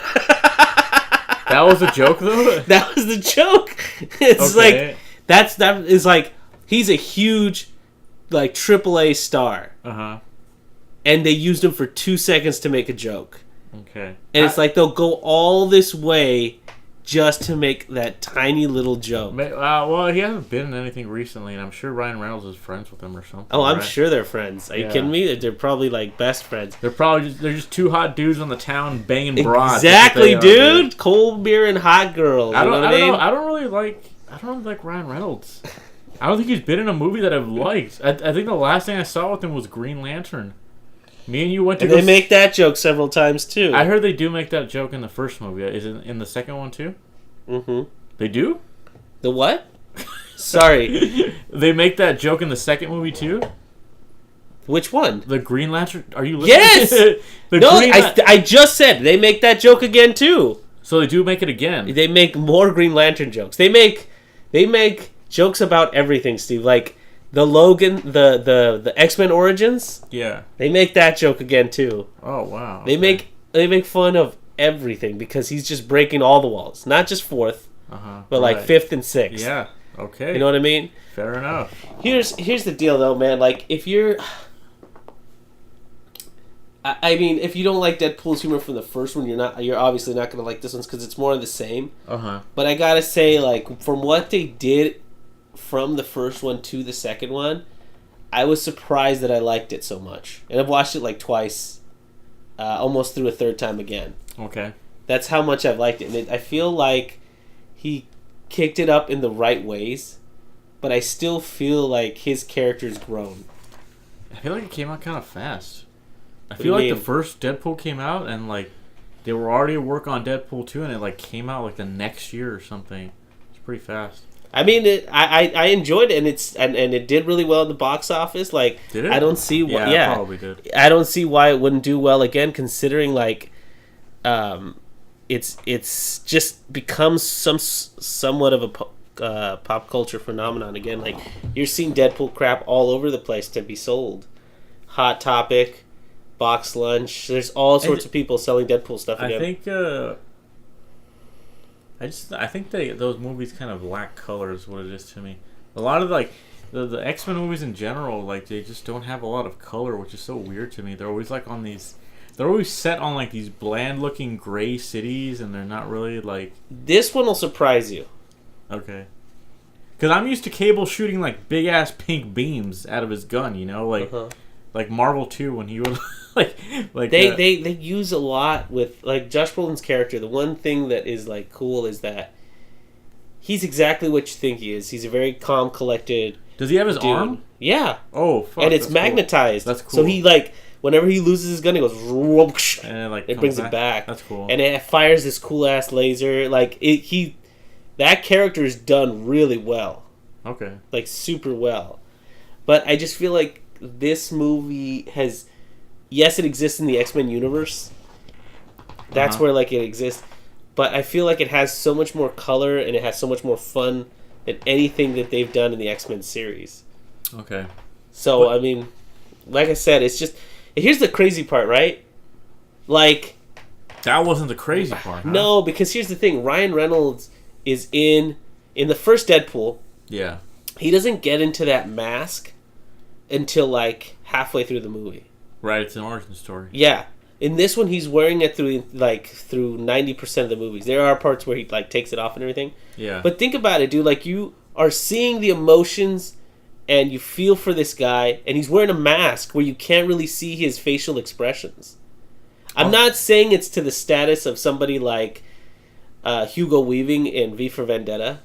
That was a joke, though? That was the joke. It's like, that is like, he's a huge, like, AAA star. And they used him for 2 seconds to make a joke. Okay. And it's like they'll go all this way just to make that tiny little joke. Well, he hasn't been in anything recently, and I'm sure Ryan Reynolds is friends with him or something. Oh, I'm sure they're friends. Are you kidding me? They're probably like best friends. They're just two hot dudes on the town banging broads. Exactly, dude. Cold beer and hot girls. I don't really like Ryan Reynolds. I don't think he's been in a movie that I've liked. I think the last thing I saw with him was Green Lantern. Me and you went to. And they make that joke several times too. I heard they do make that joke in the first movie. Is it in the second one too? Mm-hmm. They do? The what? Sorry. They make that joke in the second movie too? Which one? The Green Lantern. Are you listening? Yes. I just said they make that joke again too. So they do make it again. They make more Green Lantern jokes. They make jokes about everything, Steve. Like the Logan, the X-Men Origins. Yeah. They make that joke again too. Oh wow. They make fun of everything because he's just breaking all the walls, not just fourth, but like fifth and sixth. Yeah. Okay. You know what I mean? Fair enough. Here's the deal though, man. Like if you're I mean, if you don't like Deadpool's humor from the first one, you're obviously not gonna like this one because it's more of the same. But I gotta say, like, from what they did from the first one to the second one, I was surprised that I liked it so much, and I've watched it like twice, almost through a third time again. Okay. That's how much I've liked it, and I feel like he kicked it up in the right ways, but I still feel like his character's grown. I feel like it came out kind of fast. I feel like the first Deadpool came out and like they were already at work on Deadpool 2 and it like came out like the next year or something. It's pretty fast. I mean, I enjoyed it and it did really well at the box office. Like, did it? I don't see why. Yeah, it probably did. I don't see why it wouldn't do well again, considering like, it's just become somewhat of a pop culture phenomenon again. Like, you're seeing Deadpool crap all over the place to be sold. Hot Topic. Box Lunch. There's all sorts of people selling Deadpool stuff again. I think those movies kind of lack color is what it is to me. A lot of like the X-Men movies in general, like they just don't have a lot of color, which is so weird to me. They're always like they're always set on like these bland looking gray cities, and they're not really like. This one will surprise you. Okay. Because I'm used to Cable shooting like big ass pink beams out of his gun, you know, like Marvel 2 when he would like they use a lot with like Josh Brolin's character. The one thing that is like cool is that he's exactly what you think he is. He's a very calm, collected. Does he have his dude. arm? Yeah. Oh, fuck. And it's magnetized. Cool. That's cool. So he like whenever he loses his gun, he goes whoosh, and it brings it back. That's cool. And it fires this cool ass laser. Like that character is done really well. Okay. Like super well. But I just feel like this movie has, yes, it exists in the X-Men universe. That's where like it exists. But I feel like it has so much more color and it has so much more fun than anything that they've done in the X-Men series. Okay. So, I mean, like I said, it's just... Here's the crazy part, right? Like... That wasn't the crazy part, huh? No, because here's the thing. Ryan Reynolds is in the first Deadpool. Yeah. He doesn't get into that mask until, like, halfway through the movie. Right, it's an origin story. Yeah. In this one, he's wearing it through 90% of the movies. There are parts where he like takes it off and everything. Yeah. But think about it, dude. Like, you are seeing the emotions, and you feel for this guy, and he's wearing a mask where you can't really see his facial expressions. I'm not saying it's to the status of somebody like Hugo Weaving in V for Vendetta,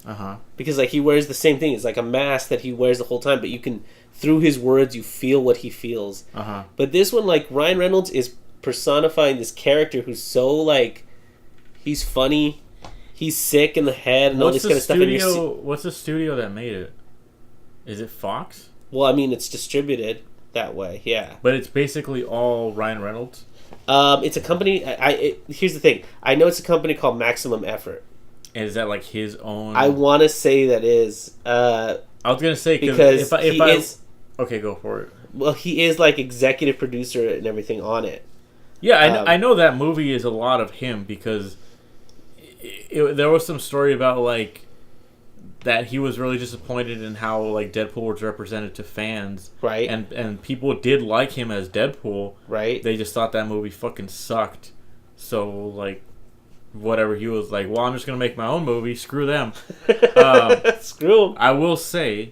because like he wears the same thing. It's like a mask that he wears the whole time, but you can, through his words, you feel what he feels. But this one, like Ryan Reynolds is personifying this character who's so like, he's funny, he's sick in the head, and all this kind of stuff. What's the studio that made it? Is it Fox? Well, I mean, it's distributed that way, yeah. But it's basically all Ryan Reynolds? It's a company. Here's the thing. I know it's a company called Maximum Effort. And is that like his own? I want to say that is. I was gonna say because if I is. Okay, go for it. Well, he is like executive producer and everything on it. Yeah, I know that movie is a lot of him because there was some story about like that he was really disappointed in how like Deadpool was represented to fans, right? And people did like him as Deadpool, right? They just thought that movie fucking sucked. So like, whatever, he was like, well, I'm just gonna make my own movie. Screw them. Screw them. I will say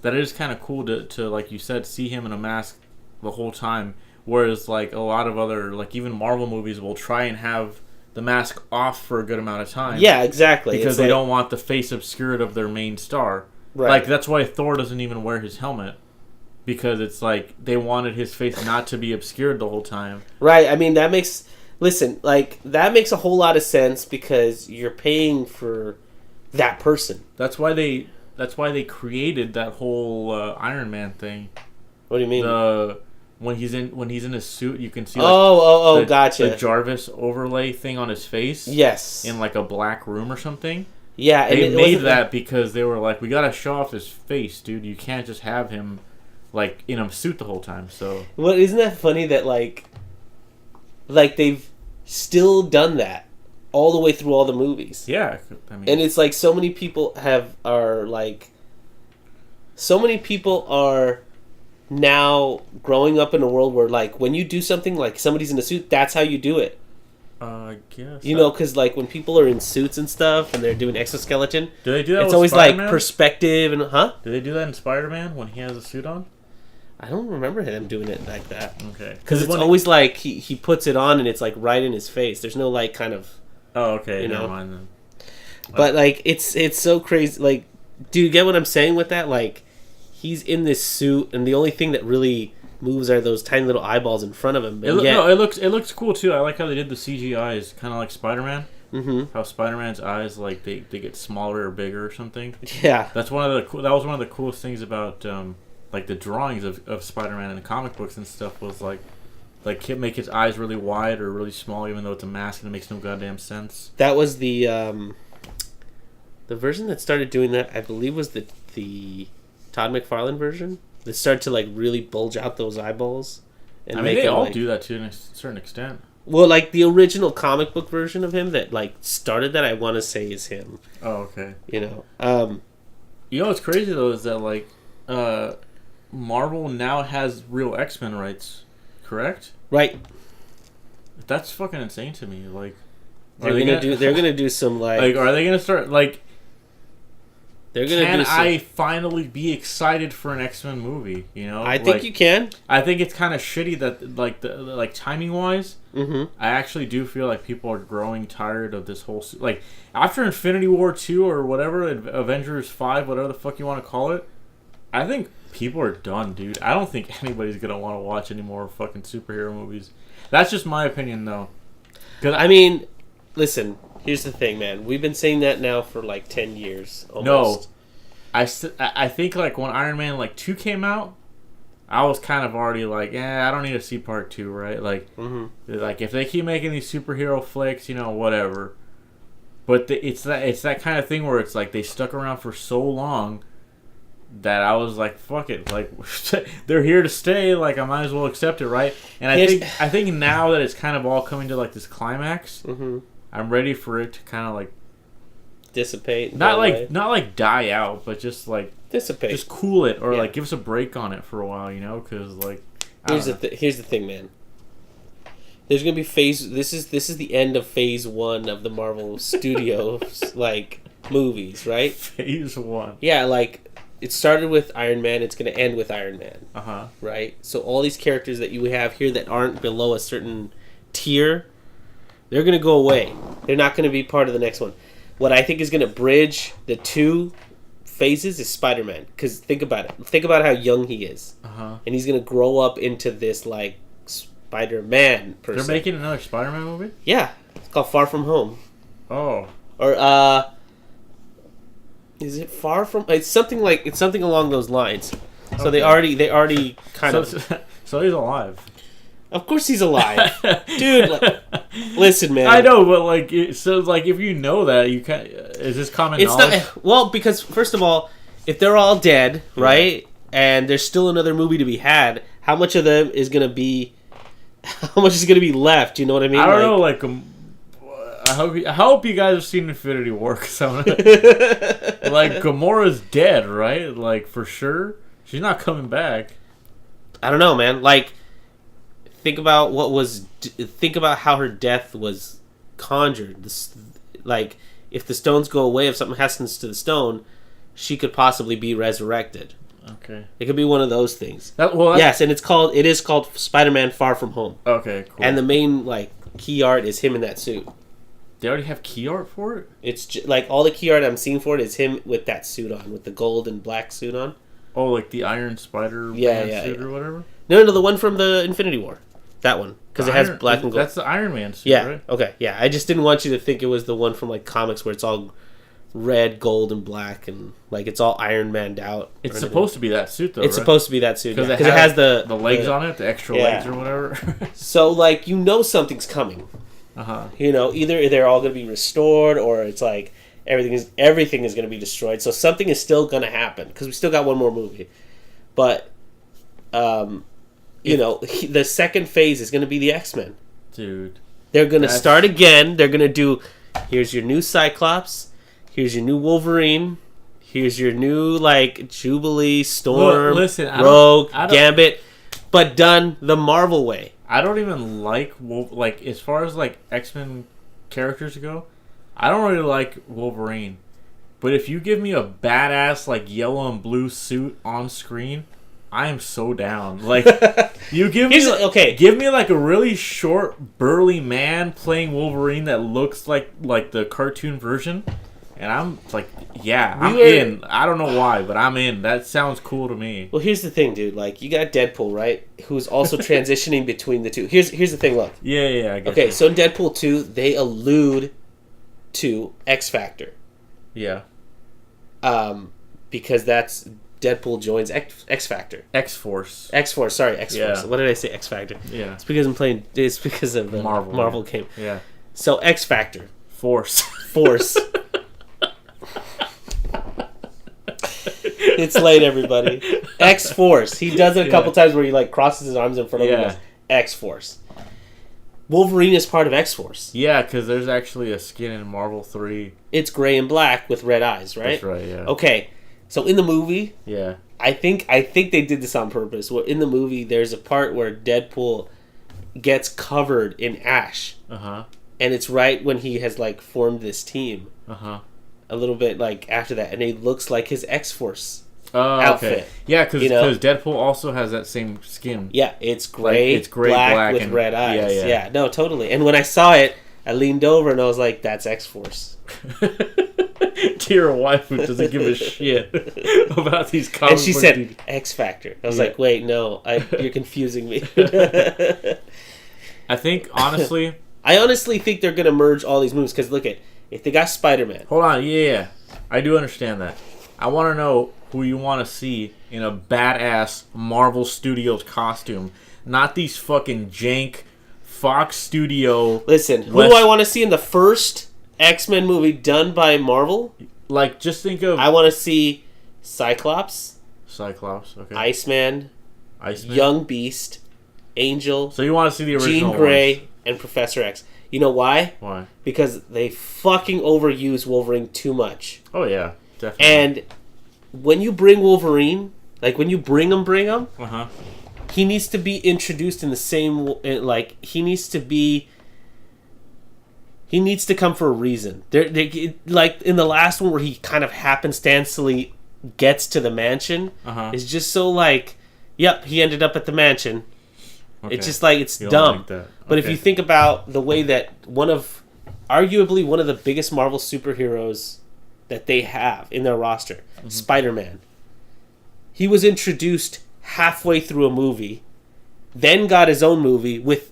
that it is kind of cool to like you said, see him in a mask the whole time. Whereas like a lot of other like even Marvel movies will try and have the mask off for a good amount of time. Yeah, exactly. Because they don't want the face obscured of their main star. Right. Like that's why Thor doesn't even wear his helmet. Because it's like they wanted his face not to be obscured the whole time. Right. I mean that makes a whole lot of sense because you're paying for that person. That's why they created that whole Iron Man thing. What do you mean? When he's in his suit, you can see gotcha. The Jarvis overlay thing on his face. Yes. In like a black room or something. Yeah, they made that because they were like, we gotta show off his face, dude. You can't just have him like in a suit the whole time. So. Well, isn't that funny that like they've still done that all the way through all the movies? Yeah, I mean, and it's like so many people are now growing up in a world where like when you do something like somebody's in a suit, that's how you do it. I guess you know, because like when people are in suits and stuff and they're doing exoskeleton, do they do that? It's with always Spider-Man? Like perspective and Do they do that in Spider-Man when he has a suit on? I don't remember him doing it like that. Okay, because it's always like he puts it on and it's like right in his face. There's no like kind of. Oh, okay. Never mind then. But like it's so crazy. Like, do you get what I'm saying with that? Like. He's in this suit, and the only thing that really moves are those tiny little eyeballs in front of him. It looks cool too. I like how they did the CGI eyes, kind of like Spider-Man. Mm-hmm. How Spider-Man's eyes like they get smaller or bigger or something. Yeah, that was one of the coolest things about like the drawings of Spider-Man in the comic books and stuff was like make his eyes really wide or really small, even though it's a mask and it makes no goddamn sense. That was the version that started doing that. I believe was the Todd McFarlane version that started to like really bulge out those eyeballs. And I mean, they all do that to a certain extent. Well, like the original comic book version of him that like started that, I want to say is him. Oh, okay. You know, what's crazy though is that like Marvel now has real X-Men rights, correct? Right. That's fucking insane to me. Like, they're gonna do some like are they gonna start like? They're gonna can do some... I finally be excited for an X-Men movie? You know, I think you can. I think it's kind of shitty that like timing wise, Mm-hmm. I actually do feel like people are growing tired of this whole like after Infinity War 2 or whatever, Avengers 5, whatever the fuck you want to call it. I think people are done, dude. I don't think anybody's gonna want to watch any more fucking superhero movies. That's just my opinion, though. I mean, listen. Here's the thing, man. We've been saying that now for like 10 years. Almost. No, I think like when Iron Man like 2 came out, I was kind of already like, I don't need to see part 2, right? Like, like if they keep making these superhero flicks, you know, whatever. But it's that kind of thing where it's like they stuck around for so long that I was like, fuck it, like they're here to stay. Like I might as well accept it, right? And I think now that it's kind of all coming to like this climax. Mm-hmm. I'm ready for it to kind of like dissipate. Not like die out, but just like dissipate. Just cool it, or like give us a break on it for a while, you know? Because like here's the thing, man. There's gonna be phase. This is the end of phase 1 of the Marvel Studios like movies, right? Phase 1. Yeah, like it started with Iron Man. It's gonna end with Iron Man. Right. So all these characters that you have here that aren't below a certain tier. They're going to go away. They're not going to be part of the next one. What I think is going to bridge the two phases is Spider-Man. Because think about it. Think about how young he is. And he's going to grow up into this, like, Spider-Man person. They're making another Spider-Man movie? Yeah. It's called Far From Home. Oh. Or, is it Far From... It's something along those lines. So they already kind of... So he's alive. Of course he's alive. Dude, listen, man. I know, but like, so like, if you know that, you can't. Is this common knowledge? Not, well, because first of all, if they're all dead, right, and there's still another movie to be had, how much of them is gonna be? How much is gonna be left? You know what I mean? I don't know. Like, I hope you guys have seen Infinity War. Cause like, Gamora's dead, right? Like for sure, she's not coming back. I don't know, man. Like. Think about how her death was conjured. Like, if the stones go away, if something happens to the stone, she could possibly be resurrected. Okay. It could be one of those things. Yes, and it is called Spider-Man Far From Home. Okay, cool. And the main like key art is him in that suit. They already have key art for it? It's like all the key art I'm seeing for it is him with that suit on, with the gold and black suit on. Oh, like the Iron Spider suit or whatever? No, the one from the Infinity War. That one. Because it has black and gold. That's the Iron Man suit, yeah. right? Okay, yeah. I just didn't want you to think it was the one from like comics where it's all red, gold, and black, and like it's all Iron Man'd out. It's supposed to be that suit, though, It's supposed to be that suit. Because it has the legs on it, the extra legs or whatever. So, like, you know something's coming. You know, either they're all going to be restored, or it's like everything is going to be destroyed. So something is still going to happen, because we still got one more movie. But, you know, the second phase is going to be the X-Men. Dude. They're going to start again. They're going to do, here's your new Cyclops, here's your new Wolverine, here's your new, like, Jubilee, Storm, Rogue, Gambit, but done the Marvel way. I don't even like as far as, like, X-Men characters go, I don't really like Wolverine. But if you give me a badass, like, yellow and blue suit on screen... I am so down. Like, you give me like a really short, burly man playing Wolverine that looks like the cartoon version, and I'm like, I'm in. I don't know why, but I'm in. That sounds cool to me. Well, here's the thing, dude. Like, you got Deadpool, right? Who's also transitioning between the two. Here's the thing. Look. Yeah. I guess okay, so in Deadpool 2, they allude to X Factor. Yeah. Because that's. Deadpool joins X Factor. X-Force. Sorry, X-Force. Yeah. What did I say? X Factor. Yeah. It's because of the Marvel game. Yeah. So X Factor. Force. It's late, everybody. X-Force. He does it a couple times where he like crosses his arms in front of him and goes, X-Force. Wolverine is part of X-Force. Yeah, because there's actually a skin in Marvel 3. It's gray and black with red eyes, right? That's right, yeah. Okay. So in the movie, yeah, I think they did this on purpose. Where in the movie, there's a part where Deadpool gets covered in ash, and it's right when he has like formed this team, a little bit like after that, and it looks like his X-Force outfit. Okay. Yeah, because Deadpool also has that same skin. Yeah, it's gray, it's gray, black with and red eyes. Yeah, no, totally. And when I saw it, I leaned over and I was like, "That's X-Force." To your wife who doesn't give a shit about these comic and she said X Factor. I was like, "Wait, no, you're confusing me." I think honestly, I honestly think they're gonna merge all these movies because look at if they got Spider-Man. Hold on, yeah, I do understand that. I want to know who you want to see in a badass Marvel Studios costume, not these fucking jank Fox Studio. Listen, who do I want to see in the first X-Men movie done by Marvel? Like, just think of... I want to see Cyclops, okay. Iceman, Young Beast, Angel. So you want to see the original Jean Grey, ones. and Professor X. You know why? Why? Because they fucking overuse Wolverine too much. Oh, yeah. Definitely. And when you bring Wolverine, like when you bring him, uh-huh. he needs to be introduced in the same, like, he needs to come for a reason. Like in the last one where he kind of happenstancely gets to the mansion, it's just so like, yep, he ended up at the mansion. Okay. It's just like, it's dumb. Like that. But if you think about the way that arguably one of the biggest Marvel superheroes that they have in their roster, Spider-Man, he was introduced halfway through a movie, then got his own movie with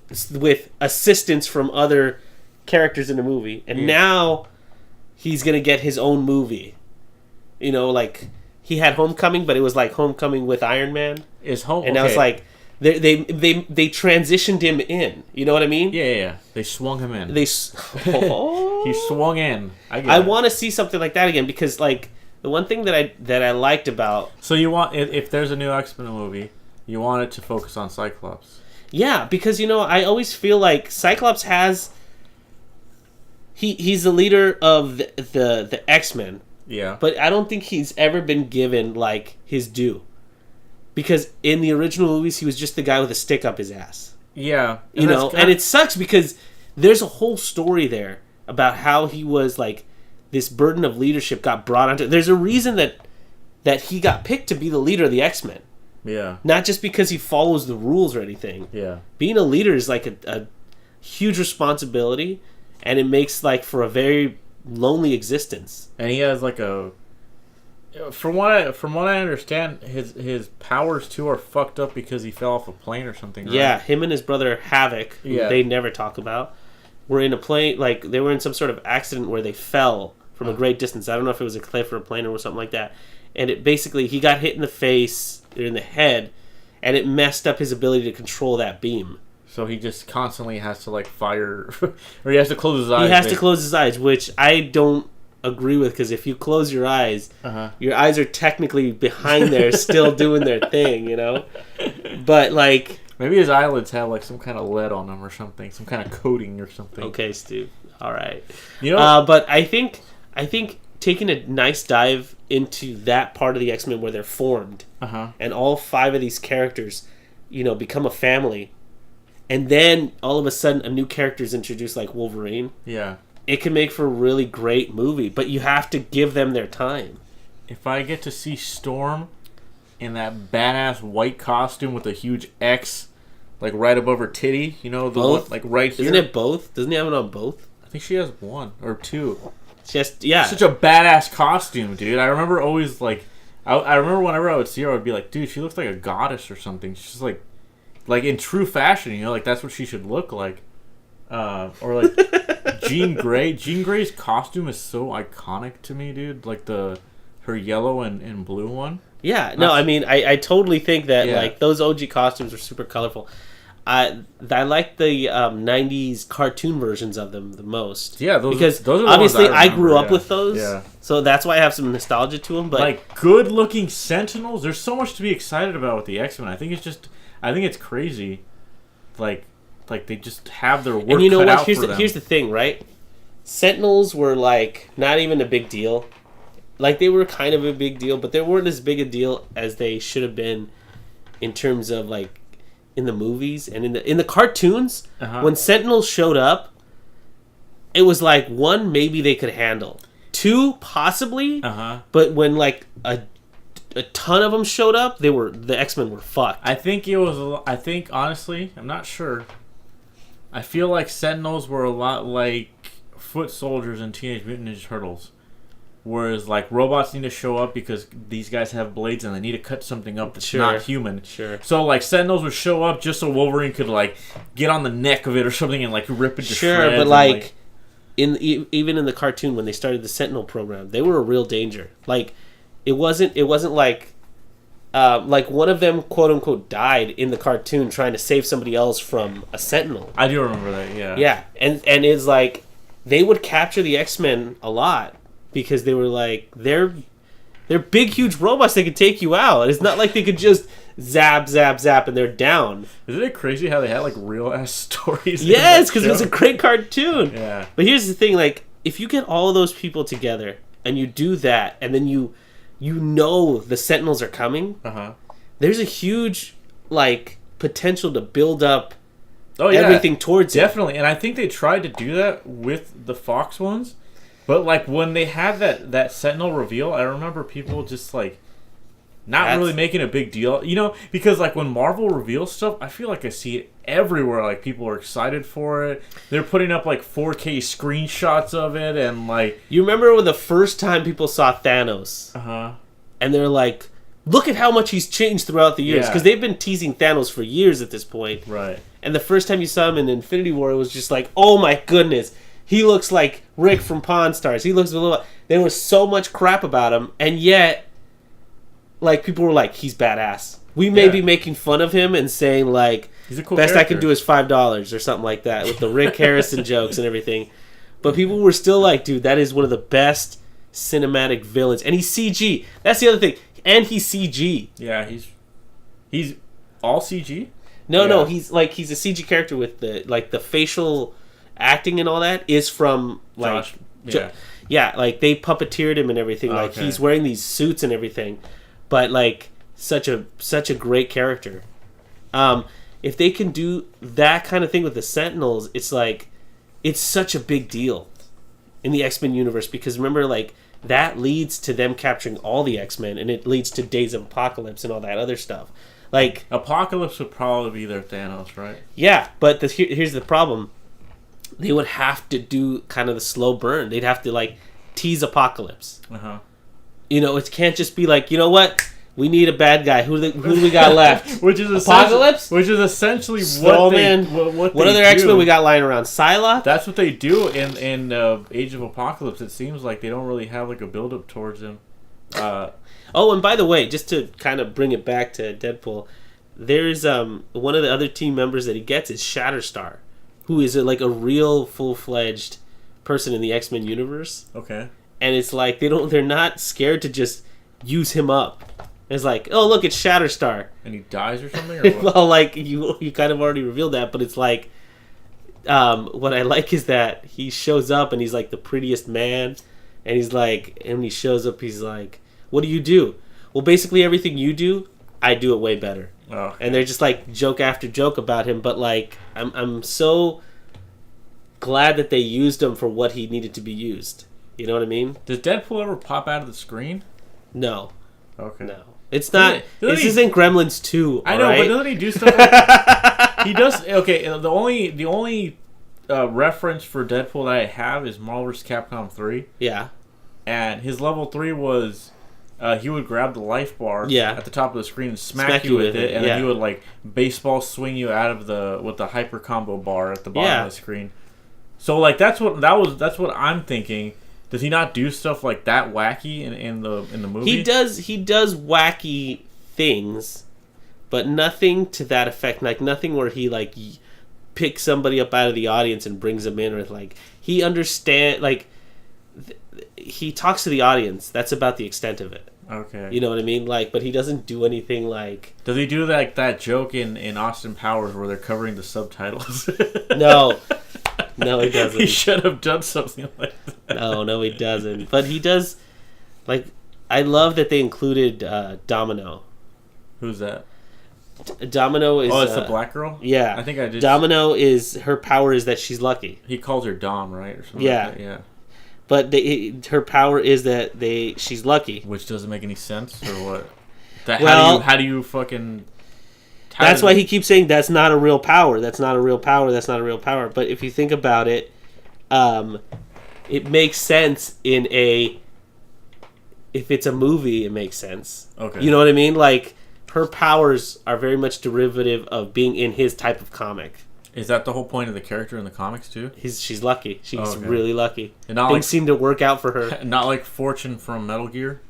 assistance from other characters in the movie, and now he's gonna get his own movie. You know, like he had Homecoming, but it was like Homecoming with Iron Man. And I was like, they transitioned him in. You know what I mean? Yeah. They swung him in. He swung in. I want to see something like that again because, like, the one thing that I liked about. So you want if there's a new X-Men movie, you want it to focus on Cyclops. Yeah, because I always feel like Cyclops has. He's the leader of the X-Men. Yeah. But I don't think he's ever been given like his due. Because in the original movies, he was just the guy with a stick up his ass. Yeah. And it sucks because there's a whole story there about how he was like, this burden of leadership got brought onto. There's a reason that he got picked to be the leader of the X-Men. Yeah. Not just because he follows the rules or anything. Yeah. Being a leader is like a huge responsibility, and it makes like for a very lonely existence. And he has like from what I understand, his powers too are fucked up because he fell off a plane or something. Right? Yeah, him and his brother Havoc, who they never talk about, were in a plane. Like they were in some sort of accident where they fell from a great distance. I don't know if it was a cliff or a plane or something like that. And it basically he got hit in the face or in the head, and it messed up his ability to control that beam. So he just constantly has to like fire, or he has to close his eyes. He has to close his eyes, which I don't agree with because if you close your eyes, your eyes are technically behind there, still doing their thing, But like maybe his eyelids have like some kind of lead on them or something, some kind of coating or something. Okay, Steve. All right. But I think taking a nice dive into that part of the X-Men where they're formed, and all 5 of these characters, become a family. And then all of a sudden, a new character is introduced, like Wolverine. Yeah, it can make for a really great movie, but you have to give them their time. If I get to see Storm in that badass white costume with a huge X, like right above her titty, the both? one, like right here. Isn't it both? Doesn't he have it on both? I think she has 1 or 2. Such a badass costume, dude. I remember always like, I remember whenever I would see her, I would be like, dude, she looks like a goddess or something. She's just like in true fashion, like that's what she should look like. Or like Jean Grey. Jean Grey's costume is so iconic to me, dude. Like her yellow and blue one. Yeah, no, I mean, I totally think that like those OG costumes are super colorful. I like the 90s cartoon versions of them the most. Yeah, those are the obviously ones I grew up with those. Yeah. So that's why I have some nostalgia to them. But like good-looking Sentinels, there's so much to be excited about with the X-Men. I think it's crazy. Like they just have their work cut out for them. Here's the thing, right? Sentinels were like not even a big deal. Like they were kind of a big deal, but they weren't as big a deal as they should have been in terms of like in the movies and in the cartoons. When Sentinels showed up, it was like 1, maybe they could handle. 2 possibly. Uh-huh. But when like a ton of them showed up, the X-Men were fucked. I think honestly, I'm not sure. I feel like Sentinels were a lot like foot soldiers in Teenage Mutant Ninja Turtles. Whereas, like, robots need to show up because these guys have blades and they need to cut something up that's not human. Sure. So, like, Sentinels would show up just so Wolverine could, like, get on the neck of it or something and, like, rip it to shreds. But, like, even in the cartoon when they started the Sentinel program, they were a real danger. Like, it wasn't like one of them, quote unquote, died in the cartoon trying to save somebody else from a Sentinel. I do remember that, yeah. Yeah, and it's like they would capture the X-Men a lot because they were like they're big, huge robots that could take you out. It's not like they could just zap and they're down. Isn't it crazy how they had like real ass stories? Yes, because it was a great cartoon. Yeah. But here's the thing: like, if you get all of those people together and you do that, and then you know the Sentinels are coming, there's a huge like potential to build up everything towards it. Definitely. And I think they tried to do that with the Fox ones, but like when they had that Sentinel reveal, I remember people just like not really making a big deal, you know, because like when Marvel reveals stuff, I feel like I see it everywhere. Like people are excited for it. They're putting up like 4K screenshots of it, and like you remember when the first time people saw Thanos, and they're like, "Look at how much he's changed throughout the years," because they've been teasing Thanos for years at this point. Right. And the first time you saw him in Infinity War, it was just like, "Oh my goodness, he looks like Rick from Pawn Stars. He looks a little." There was so much crap about him, and yet, like people were like, "He's badass." We may be making fun of him and saying like, he's a cool best character. I can do is $5 or something like that with the Rick Harrison jokes and everything. But people were still like, dude, that is one of the best cinematic villains. And he's CG. That's the other thing. And he's CG. Yeah, he's all CG? No, he's a CG character with the facial acting and all that is from like Josh. Like they puppeteered him and everything. Like he's wearing these suits and everything. But like such a great character. If they can do that kind of thing with the Sentinels, it's like it's such a big deal in the X-Men universe, because remember, like that leads to them capturing all the X-Men, and it leads to Days of Apocalypse and all that other stuff. Like Apocalypse would probably be their Thanos, right? Yeah, but here's the problem: they would have to do kind of the slow burn. They'd have to like tease Apocalypse. You know, it can't just be like, you know what? We need a bad guy. Who do we got left? Which is Apocalypse? Which is essentially what other X-Men we got lying around? Psylocke? That's what they do in Age of Apocalypse. It seems like they don't really have like a build-up towards him. Oh, and by the way, just to kind of bring it back to Deadpool, there's one of the other team members that he gets is Shatterstar, who is like a real full-fledged person in the X-Men universe. Okay. And it's like they're not scared to just use him up. It's like, oh look, it's Shatterstar, and he dies or something. Or what? Well, like you kind of already revealed that, but it's like, what I like is that he shows up and he's like the prettiest man, and he's like, and when he shows up, he's like, what do you do? Well, basically everything you do, I do it way better. Oh, okay. And they're just like joke after joke about him, but like I'm so glad that they used him for what he needed to be used. You know what I mean? Does Deadpool ever pop out of the screen? No. Okay. No. It's not. This isn't Gremlins 2. I know, right? but doesn't he do stuff like that? He does. Okay, the only reference for Deadpool that I have is Marvel vs. Capcom 3. Yeah. And his level 3 was he would grab the life bar at the top of the screen and smack you with it, and then he would like baseball swing you out of with the hyper combo bar at the bottom of the screen. So like that's what I'm thinking. Does he not do stuff like that wacky in the movie? He does wacky things, but nothing to that effect. Like nothing where he like picks somebody up out of the audience and brings them in, or like he understand like he talks to the audience. That's about the extent of it. Okay. You know what I mean? Like, but he doesn't do anything like. Does he do like that joke in Austin Powers where they're covering the subtitles? No. No, he doesn't. He should have done something like that. No, he doesn't. But he does. Like, I love that they included Domino. Who's that? Domino is. Oh, it's the black girl. Yeah, I think I did. Domino is her power is that she's lucky. He calls her Dom, right, or something. Yeah, like that. Yeah. But her power is that she's lucky. Which doesn't make any sense, or what? How do you fucking... That's why he keeps saying that's not a real power. That's not a real power. That's not a real power. But if you think about it, it makes sense if it's a movie, it makes sense. Okay. You know what I mean? Like, her powers are very much derivative of being in his type of comic. Is that the whole point of the character in the comics too? She's lucky. She's really lucky. And things seem to work out for her. Not like Fortune from Metal Gear.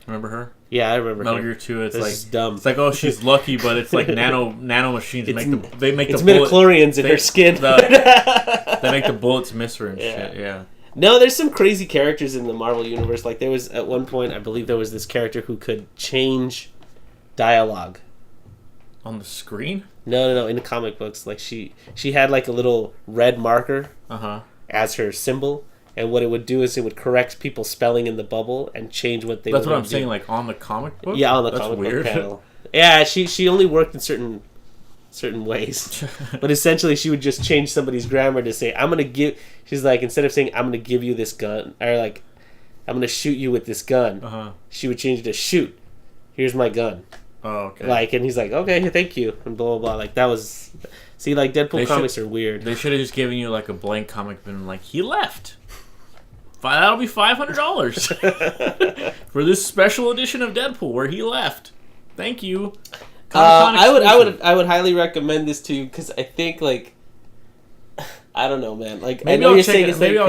Remember her? Yeah, I remember Metal Gear 2. It's this is dumb. It's like, oh, she's lucky, but it's like nano machines. They make it's midichlorians in her skin. They make the bullets miss her and shit. Yeah. No, there's some crazy characters in the Marvel universe. Like, there was at one point, I believe there was this character who could change dialogue on the screen. No, in the comic books, like she had like a little red marker as her symbol, and what it would do is it would correct people's spelling in the bubble and change what they. That's what I'm saying. Like on the comic book. Yeah, on the comic book panel. Yeah, she only worked in certain ways, but essentially she would just change somebody's grammar to say, "I'm gonna give." She's like, instead of saying, "I'm gonna give you this gun," or like, "I'm gonna shoot you with this gun," she would change it to "shoot. Here's my gun." Oh, okay. Like, and he's like, okay, thank you, and blah, blah, blah. Like, that was... See, like, Deadpool comics are weird. They should have just given you, like, a blank comic, been like, he left. That'll be $500 for this special edition of Deadpool where he left. Thank you. I would highly recommend this to you, because I think, like... I don't know, man. Like, maybe I know I'll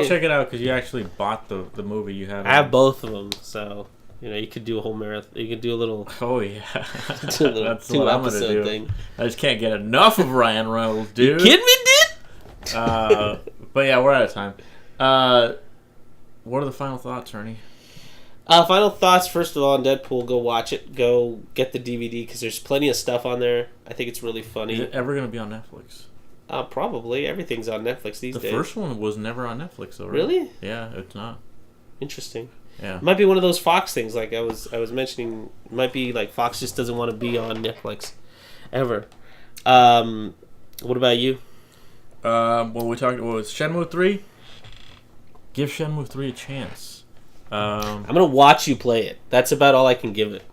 check it out, because you actually bought the movie you have. I have both of them, so... You know, you could do a whole marathon. You could do a little... Oh, yeah. That's what I'm going to do. Thing. I just can't get enough of Ryan Reynolds, dude. You kidding me, dude? But yeah, we're out of time. What are the final thoughts, Ernie? Final thoughts, first of all, on Deadpool. Go watch it. Go get the DVD, because there's plenty of stuff on there. I think it's really funny. Is it ever going to be on Netflix? Probably. Everything's on Netflix these days. The first one was never on Netflix, though, right? Really? Yeah, it's not. Interesting. Yeah. It might be one of those Fox things, like I was mentioning. It might be like Fox just doesn't want to be on Netflix ever. What about you? Well, we talked. What was Shenmue 3? Give Shenmue 3 a chance. I'm gonna watch you play it. That's about all I can give it.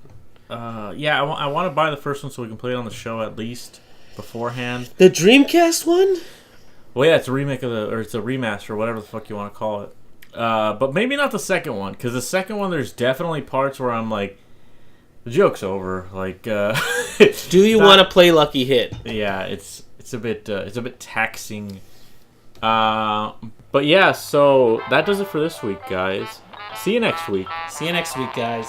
Yeah, I want to buy the first one so we can play it on the show at least beforehand. The Dreamcast one? Well, yeah, it's a remake or it's a remaster, or whatever the fuck you want to call it. But maybe not the second one, because the second one, there's definitely parts where I'm like, the joke's over. Like, do you want to play Lucky Hit? Yeah, it's a bit taxing. But yeah, so that does it for this week, guys. See you next week. See you next week, guys.